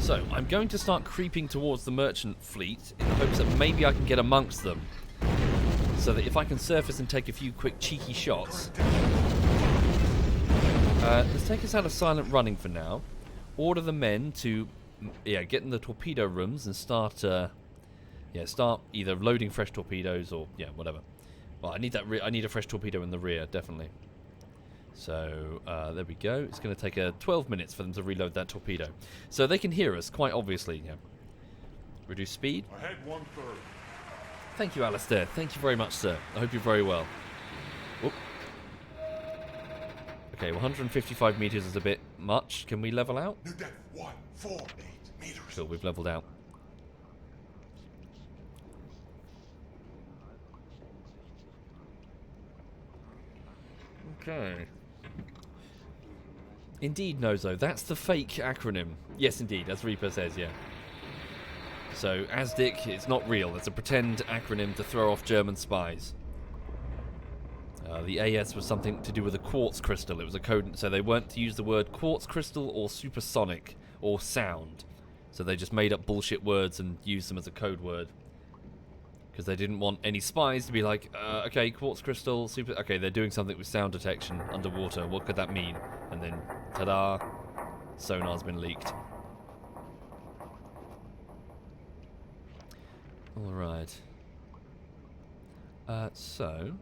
So, I'm going to start creeping towards the merchant fleet in the hopes that maybe I can get amongst them. So that if I can surface and take a few quick cheeky shots... let's take us out of silent running for now. Order the men to yeah, get in the torpedo rooms and start, start either loading fresh torpedoes or, yeah, whatever. Well, I need that. I need a fresh torpedo in the rear, definitely. So, there we go. It's going to take 12 minutes for them to reload that torpedo. So they can hear us, quite obviously. Yeah. Reduce speed. Ahead 1/3. Thank you, Alistair. Thank you very much, sir. I hope you're very well. Oop. Okay, 155 meters is a bit much. Can we level out? New depth 148 meters. Sure, we've leveled out. Okay. Indeed, Nozo. That's the fake acronym. Yes, indeed, as Reaper says, yeah. So, ASDIC, it's not real. It's a pretend acronym to throw off German spies. The AS was something to do with a quartz crystal. It was a code, so they weren't to use the word quartz crystal or supersonic or sound. So they just made up bullshit words and used them as a code word. Because they didn't want any spies to be like, okay, quartz crystal, super... Okay, they're doing something with sound detection underwater. What could that mean? And then, ta-da, sonar's been leaked. Alright. So...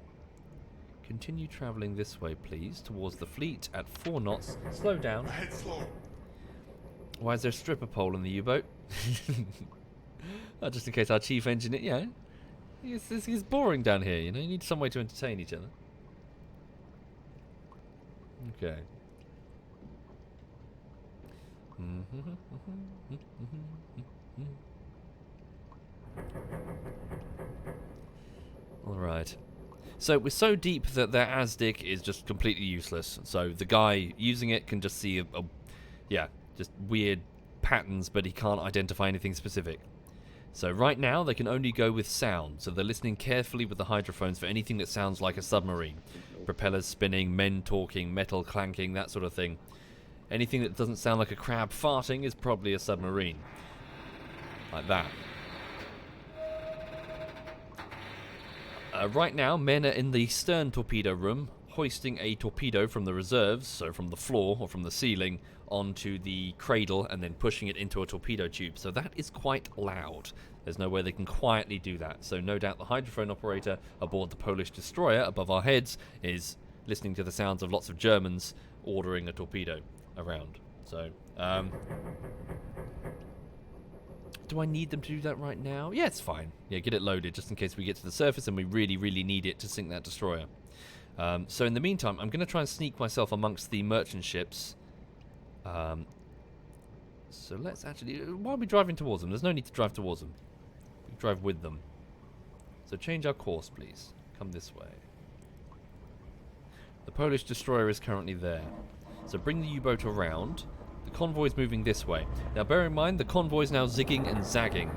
Continue travelling this way, please, towards the fleet at 4 knots. Slow down. Ahead slow. Why is there a stripper pole in the U-boat? Just in case our chief engineer... Yeah. It's boring down here, you know? You need some way to entertain each other. Okay. Alright. So we're so deep that their ASDIC is just completely useless. So the guy using it can just see just weird patterns, but he can't identify anything specific. So right now they can only go with sound. So they're listening carefully with the hydrophones for anything that sounds like a submarine. Propellers spinning, men talking, metal clanking, that sort of thing. Anything that doesn't sound like a crab farting is probably a submarine. Like that. Right now, men are in the stern torpedo room, hoisting a torpedo from the reserves, so from the floor or from the ceiling, onto the cradle and then pushing it into a torpedo tube. So that is quite loud. There's no way they can quietly do that. So no doubt the hydrophone operator aboard the Polish destroyer above our heads is listening to the sounds of lots of Germans ordering a torpedo around. So, do I need them to do that right now? Yeah, it's fine. Yeah, get it loaded just in case we get to the surface and we really, really need it to sink that destroyer. So in the meantime, I'm going to try and sneak myself amongst the merchant ships. So let's actually... Why are we driving towards them? There's no need to drive towards them. We can drive with them. So change our course, please. Come this way. The Polish destroyer is currently there. So bring the U-boat around. The convoy's moving this way. Now bear in mind, the convoy's now zigging and zagging,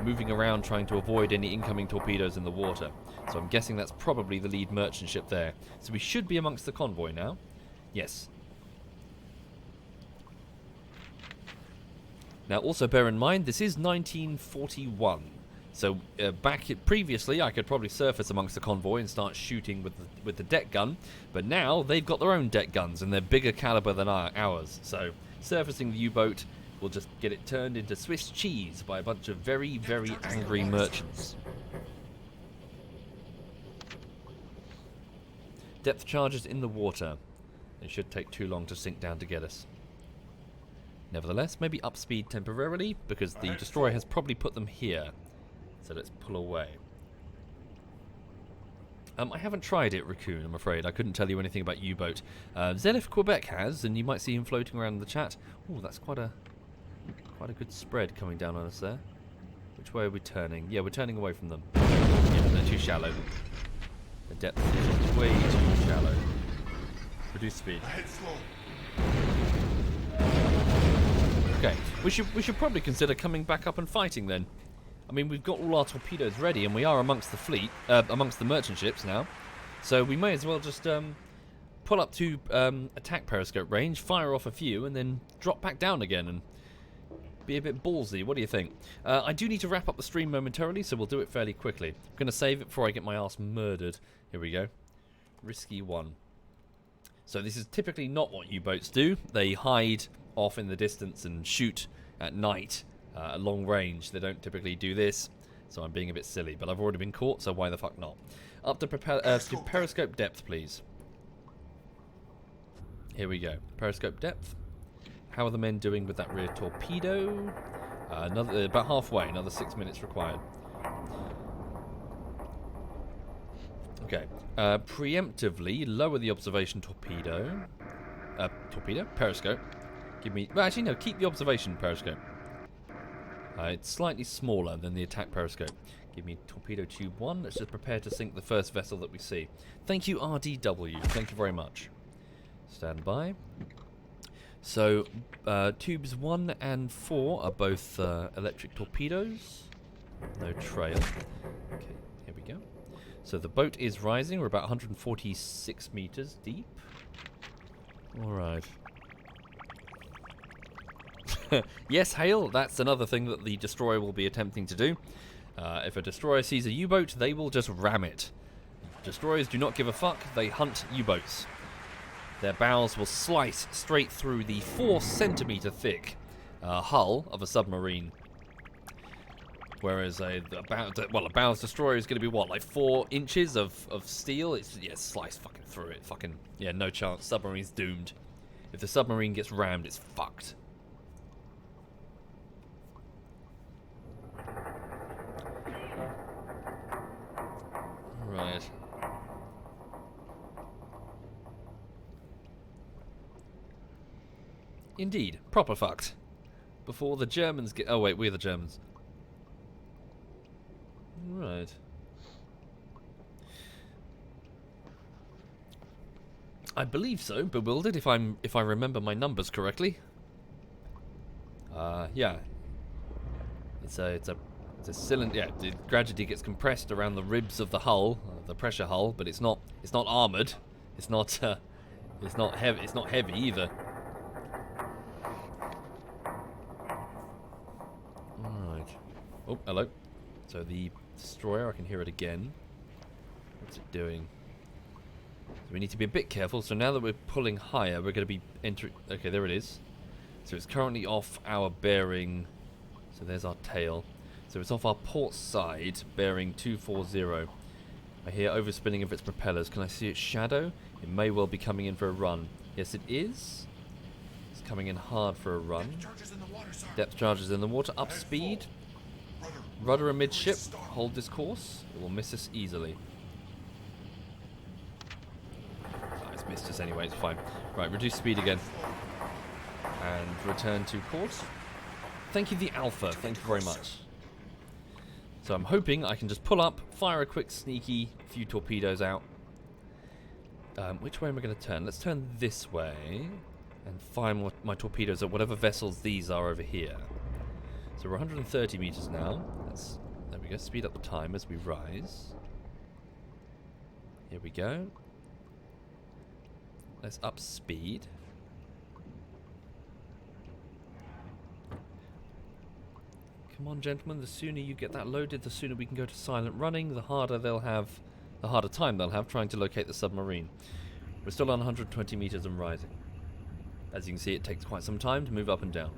moving around trying to avoid any incoming torpedoes in the water. So I'm guessing that's probably the lead merchant ship there. So we should be amongst the convoy now. Yes. Now also bear in mind, this is 1941. So previously, I could probably surface amongst the convoy and start shooting with the deck gun. But now they've got their own deck guns and they're bigger caliber than ours. So surfacing the U-boat will just get it turned into Swiss cheese by a bunch of very, very angry merchants. Depth charges in the water. It should take too long to sink down to get us. Nevertheless, maybe up speed temporarily, because the destroyer has probably put them here. So let's pull away. I haven't tried it, Raccoon, I'm afraid. I couldn't tell you anything about U-boat. Zelif Quebec has, and you might see him floating around in the chat. Oh, that's quite a good spread coming down on us there. Which way are we turning? Yeah, we're turning away from them. Yeah, they're too shallow. The depth is way too shallow. Reduce speed. Ahead slow. Okay, we should probably consider coming back up and fighting then. I mean, we've got all our torpedoes ready, and we are amongst the fleet, amongst the merchant ships now. So we may as well just pull up to attack periscope range, fire off a few, and then drop back down again and be a bit ballsy. What do you think? I do need to wrap up the stream momentarily, so we'll do it fairly quickly. I'm going to save it before I get my ass murdered. Here we go. Risky one. So this is typically not what U-boats do. They hide off in the distance and shoot at night, at long range. They don't typically do this, so I'm being a bit silly. But I've already been caught, so why the fuck not? Up to periscope depth, please. Here we go. Periscope depth. How are the men doing with that rear torpedo? Another about halfway. Another 6 minutes required. Okay. Preemptively lower the observation torpedo. Periscope. Give me. Well, actually, no. Keep the observation periscope. It's slightly smaller than the attack periscope. Give me torpedo tube 1. Let's just prepare to sink the first vessel that we see. Thank you, RDW. Thank you very much. Stand by. So, tubes 1 and 4 are both electric torpedoes. No trail. Okay, here we go. So the boat is rising. We're about 146 meters deep. Alright. Yes, Hale, that's another thing that the destroyer will be attempting to do. If a destroyer sees a U-boat, they will just ram it. Destroyers do not give a fuck. They hunt U-boats. Their bows will slice straight through the 4-centimeter thick hull of a submarine. Whereas a bow's destroyer is going to be what, like 4 inches of steel? It's slice fucking through it. Fucking no chance. Submarine's doomed. If the submarine gets rammed, it's fucked. Right. Indeed, proper fucked. Before the Germans get... Oh wait, we're the Germans. Right. I believe so. Bewildered, if I remember my numbers correctly. Yeah. It's a cylinder. Yeah, it gradually gets compressed around the ribs of the hull, the pressure hull, but it's not armored. It's not heavy. It's not heavy either. All right. Oh, hello. So the destroyer, I can hear it again. What's it doing? So we need to be a bit careful. So now that we're pulling higher, we're going to be entering... Okay, there it is. So it's currently off our bearing. So there's our tail. So it's off our port side, bearing 240. I hear overspinning of its propellers. Can I see its shadow? It may well be coming in for a run. Yes, it is. It's coming in hard for a run. Depth charges in the water. Up speed. Rudder amidship. Hold this course. It will miss us easily. Oh, it's missed us anyway. It's fine. Right, reduce speed again. And return to course. Thank you, the Alpha. Thank you very much. So I'm hoping I can just pull up, fire a quick sneaky few torpedoes out. Which way am I going to turn? Let's turn this way and fire my torpedoes at whatever vessels these are over here. So we're 130 meters now. There we go. Speed up the time as we rise. Here we go. Let's up speed. Come on, gentlemen. The sooner you get that loaded, the sooner we can go to silent running. The harder time they'll have trying to locate the submarine. We're still on 120 meters and rising. As you can see, it takes quite some time to move up and down.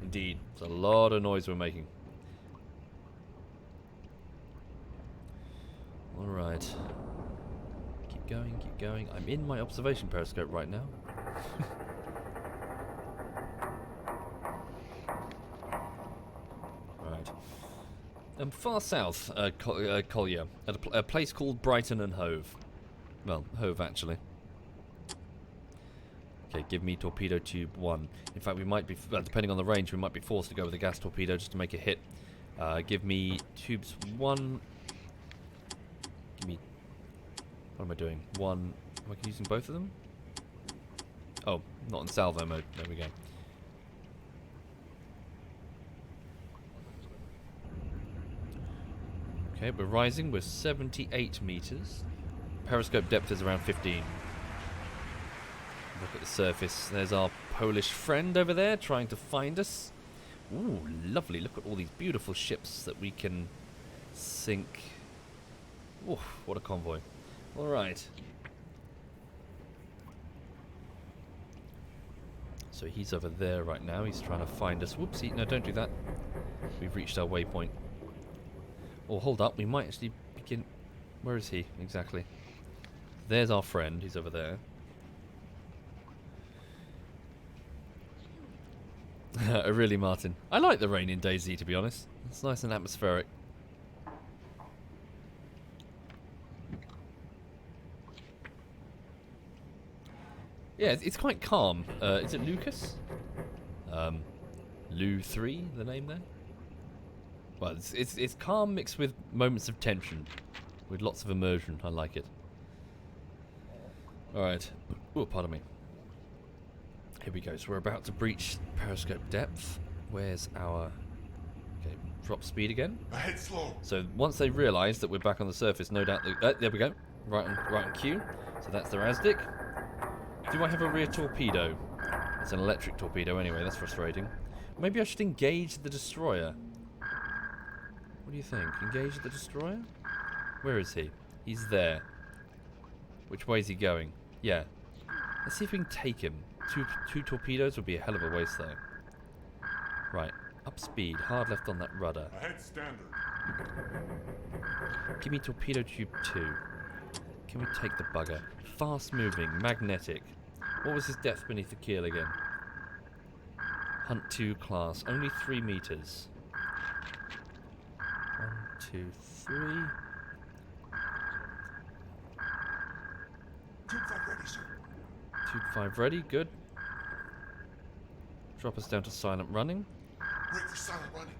Indeed, it's a lot of noise we're making. All right. Keep going, keep going. I'm in my observation periscope right now. Far south, Collier, at a place called Brighton and Hove. Well, Hove, actually. Okay, give me torpedo tube 1. In fact, we might be, depending on the range, we might be forced to go with a gas torpedo just to make a hit. Give me tubes 1. Give me... What am I doing? 1... Am I using both of them? Oh, not in salvo mode. There we go. Okay, we're rising. We're 78 meters. Periscope depth is around 15. Look at the surface. There's our Polish friend over there trying to find us. Ooh, lovely. Look at all these beautiful ships that we can sink. Ooh, what a convoy. All right. So he's over there right now. He's trying to find us. Whoopsie. No, don't do that. We've reached our waypoint. Oh, hold up. We might actually begin... Where is he exactly? There's our friend. He's over there. Really, Martin. I like the rain in DayZ, to be honest. It's nice and atmospheric. Yeah, it's quite calm. Is it Lucas? Lou 3, the name there? Well, it's calm mixed with moments of tension. With lots of immersion. I like it. Alright. Oh, pardon me. Here we go. So we're about to breach periscope depth. Where's our... Okay, drop speed again. Ahead slow. So once they realise that we're back on the surface, no doubt... there we go. Right on cue. So that's the Razdik. Do I have a rear torpedo? It's an electric torpedo anyway, that's frustrating. Maybe I should engage the destroyer. What do you think? Engage the destroyer? Where is he? He's there. Which way is he going? Yeah. Let's see if we can take him. Two torpedoes would be a hell of a waste though. Right. Up speed. Hard left on that rudder. Ahead standard. Give me torpedo tube 2. Can we take the bugger? Fast moving. Magnetic. What was his depth beneath the keel again? Hunt 2 class. Only 3 meters. 1, 2, 3. Tube 5 ready, sir. Tube 5 ready. Good. Drop us down to silent running. Wait for silent running.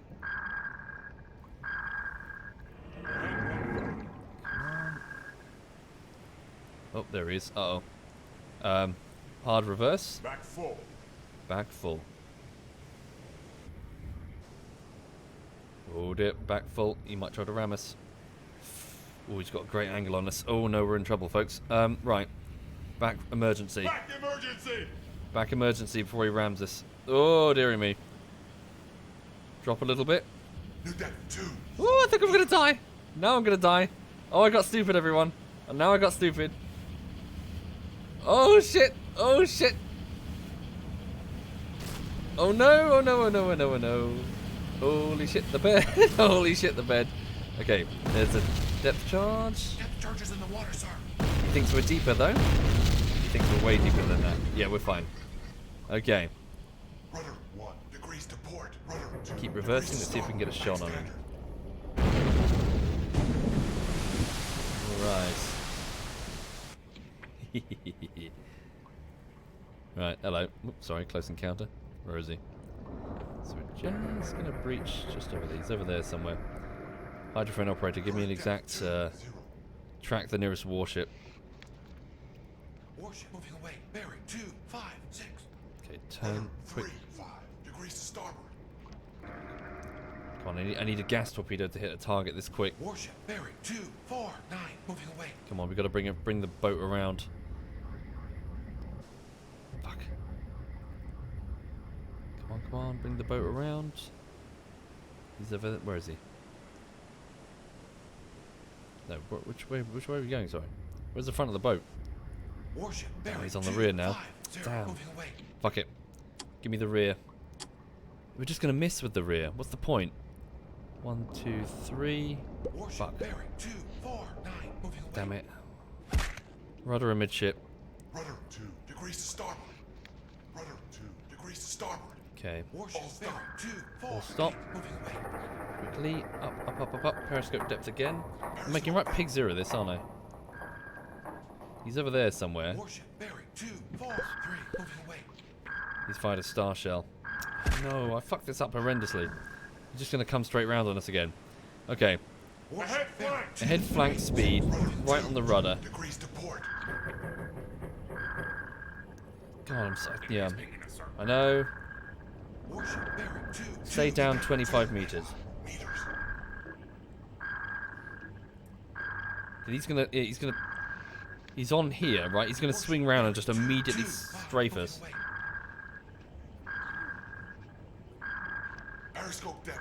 Oh, there he is. Uh-oh. Hard reverse. Back full. Back full. Oh dear, back full. He might try to ram us. Oh, he's got a great angle on us. Oh no, we're in trouble, folks. Right. Back emergency. Back emergency. Back emergency before he rams us. Oh, dearie me. Drop a little bit. New depth 2. Oh, I think I'm gonna die. Now I'm gonna die. Oh, I got stupid, everyone. And now I got stupid. Oh shit! Oh shit! Oh no! Oh no! Oh no! Oh no! Oh no! Holy shit! The bed! Holy shit! The bed! Okay, there's a depth charge. Depth charges in the water, sir. He thinks we're deeper though. He thinks we're way deeper than that. Yeah, we're fine. Okay. Rudder 1 degrees to port. Rudder 2. Keep reversing. Let's see if we can get a shot on him. Right. Right, hello. Oops, sorry, close encounter. Where is he? So we're just going to breach just over there. He's over there somewhere. Hydrophone operator, give me an exact track the nearest warship. Warship moving away. Bearing 2, 5, 6. Okay, turn quick. 5 degrees to starboard. Come on, I need a gas torpedo to hit a target this quick. Warship bearing 2, 4, 9. Moving away. Come on, we got to bring the boat around. Fuck. Come on, bring the boat around. He's over there. Where is he? No, which way are we going, sorry? Where's the front of the boat? Warship bearing Oh, he's on the 2, rear now. 5, 0, Damn. moving away. Fuck it. Give me the rear. We're just going to miss with the rear. What's the point? 1, 2, 3. Warship Fuck. bearing 2, 4, 9. Moving away. Damn it. Rudder amidship. Rudder 2 degrees to starboard. Rudder 2 degrees to starboard. Okay. Warship bearing 2, 4, All stop. 8. Moving away. Quickly. Up. Periscope depth again. I'm making right pig zero this, aren't I? He's over there somewhere. Warship bearing 2, 4, 3. Moving away. He's fired a star shell. No, I fucked this up horrendously. He's just going to come straight round on us again. Okay. Ahead flank. Ahead flank speed. Right on the rudder. Degrees to port. God, I'm so... Yeah. I know. Warship bearing 2. Stay down 25 meters. He's on here, right? He's gonna swing round and just immediately strafe us. Periscope depth.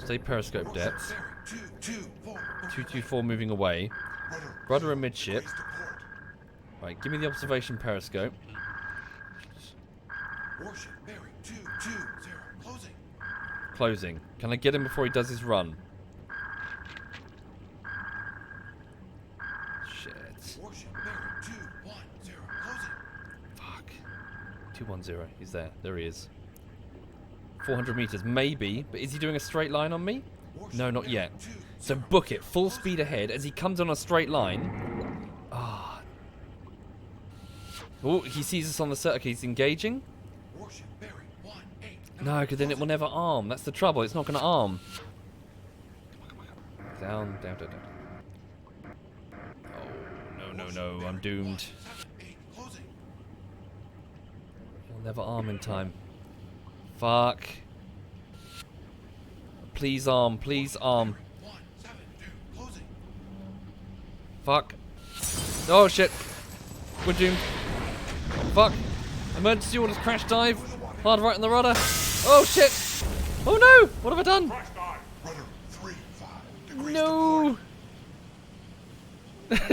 Stay periscope depth. Bearing 2, 2, 4. 224 moving away. Rudder amidship. Degrees to port. Right, give me the observation periscope. Warship bearing 220. Closing. Closing. Can I get him before he does his run? Shit. Warship bearing 210. Closing. Fuck. 210. He's there. There he is. 400 meters, maybe. But is he doing a straight line on me? No, not yet. So book it. Full speed ahead as he comes on a straight line. Ah. Oh, he sees us on the circuit. He's engaging. Warship bearing 18. No, because then it will never arm. That's the trouble. It's not going to arm. Down, down, down, down. Oh, no, no, no. I'm doomed. Closing. He'll never arm in time. Fuck. Please arm, please arm. 172. Closing. Fuck. Oh shit. We're doomed. Fuck. Emergency orders, crash dive. Hard right on the rudder. Oh shit. Oh no. What have I done? Crash dive. Rudder 35 degrees. No.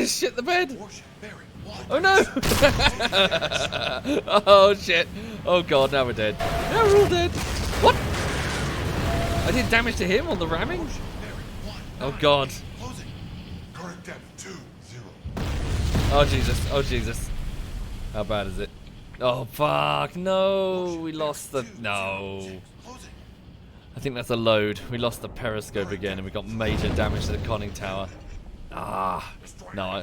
Shit the bed. Warship bearing 1. Oh no. Oh shit. Oh god, now we're dead. Now we're all dead. What? I did damage to him on the ramming? Oh god. Closing. Current depth 20. Oh Jesus. Oh Jesus. How bad is it? Oh fuck. No. We lost the... No. Closing. I think that's a load. We lost the periscope again and we got major damage to the conning tower. Ah. No.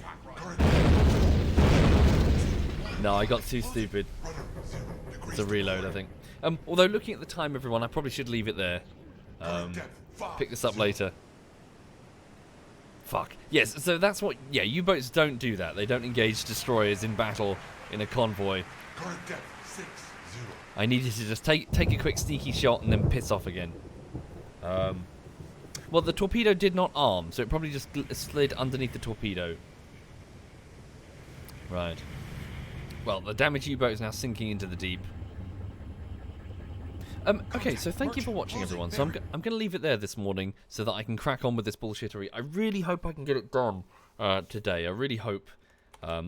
No, I got too stupid. It's a reload, I think. Although looking at the time, everyone, I probably should leave it there. Pick this up later. Fuck. Yes, so that's what... Yeah, U-boats don't do that. They don't engage destroyers in battle in a convoy. Current depth 60. I needed to just take a quick sneaky shot and then piss off again. Well, the torpedo did not arm, so it probably just slid underneath the torpedo. Right. Well, the damaged U-boat is now sinking into the deep. Okay, so thank you for watching, everyone. So I'm going to leave it there this morning so that I can crack on with this bullshittery. I really hope I can get it done today. I really hope.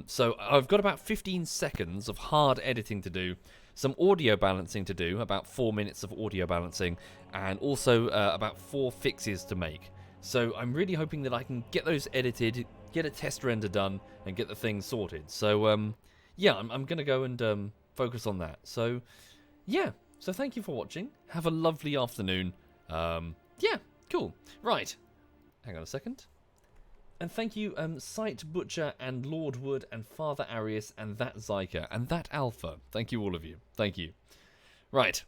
So I've got about 15 seconds of hard editing to do, some audio balancing to do, about 4 minutes of audio balancing, and also about 4 fixes to make. So I'm really hoping that I can get those edited, get a test render done, and get the thing sorted. So, yeah, I'm going to go and focus on that. So, yeah. So thank you for watching. Have a lovely afternoon. Yeah, cool. Right. Hang on a second. And thank you, Sight Butcher and Lord Wood and Father Arius and that Zyka and that Alpha. Thank you, all of you. Thank you. Right.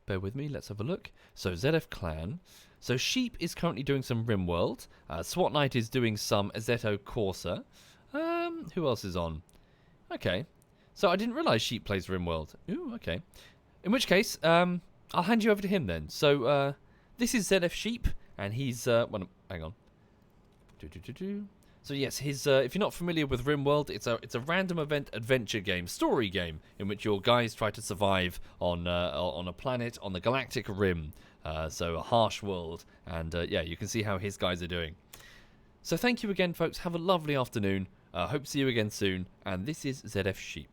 Bear with me. Let's have a look. So ZF Clan. So Sheep is currently doing some RimWorld. SWAT Knight is doing some Azetto Corsa. Who else is on? Okay. So I didn't realise Sheep plays RimWorld. Ooh, okay. In which case, I'll hand you over to him then. So this is ZF Sheep, and he's well, hang on. So yes, his if you're not familiar with RimWorld, it's a random event adventure game, story game, in which your guys try to survive on a planet on the galactic rim. So a harsh world, and yeah, you can see how his guys are doing. So thank you again, folks. Have a lovely afternoon. Hope to see you again soon. And this is ZF Sheep.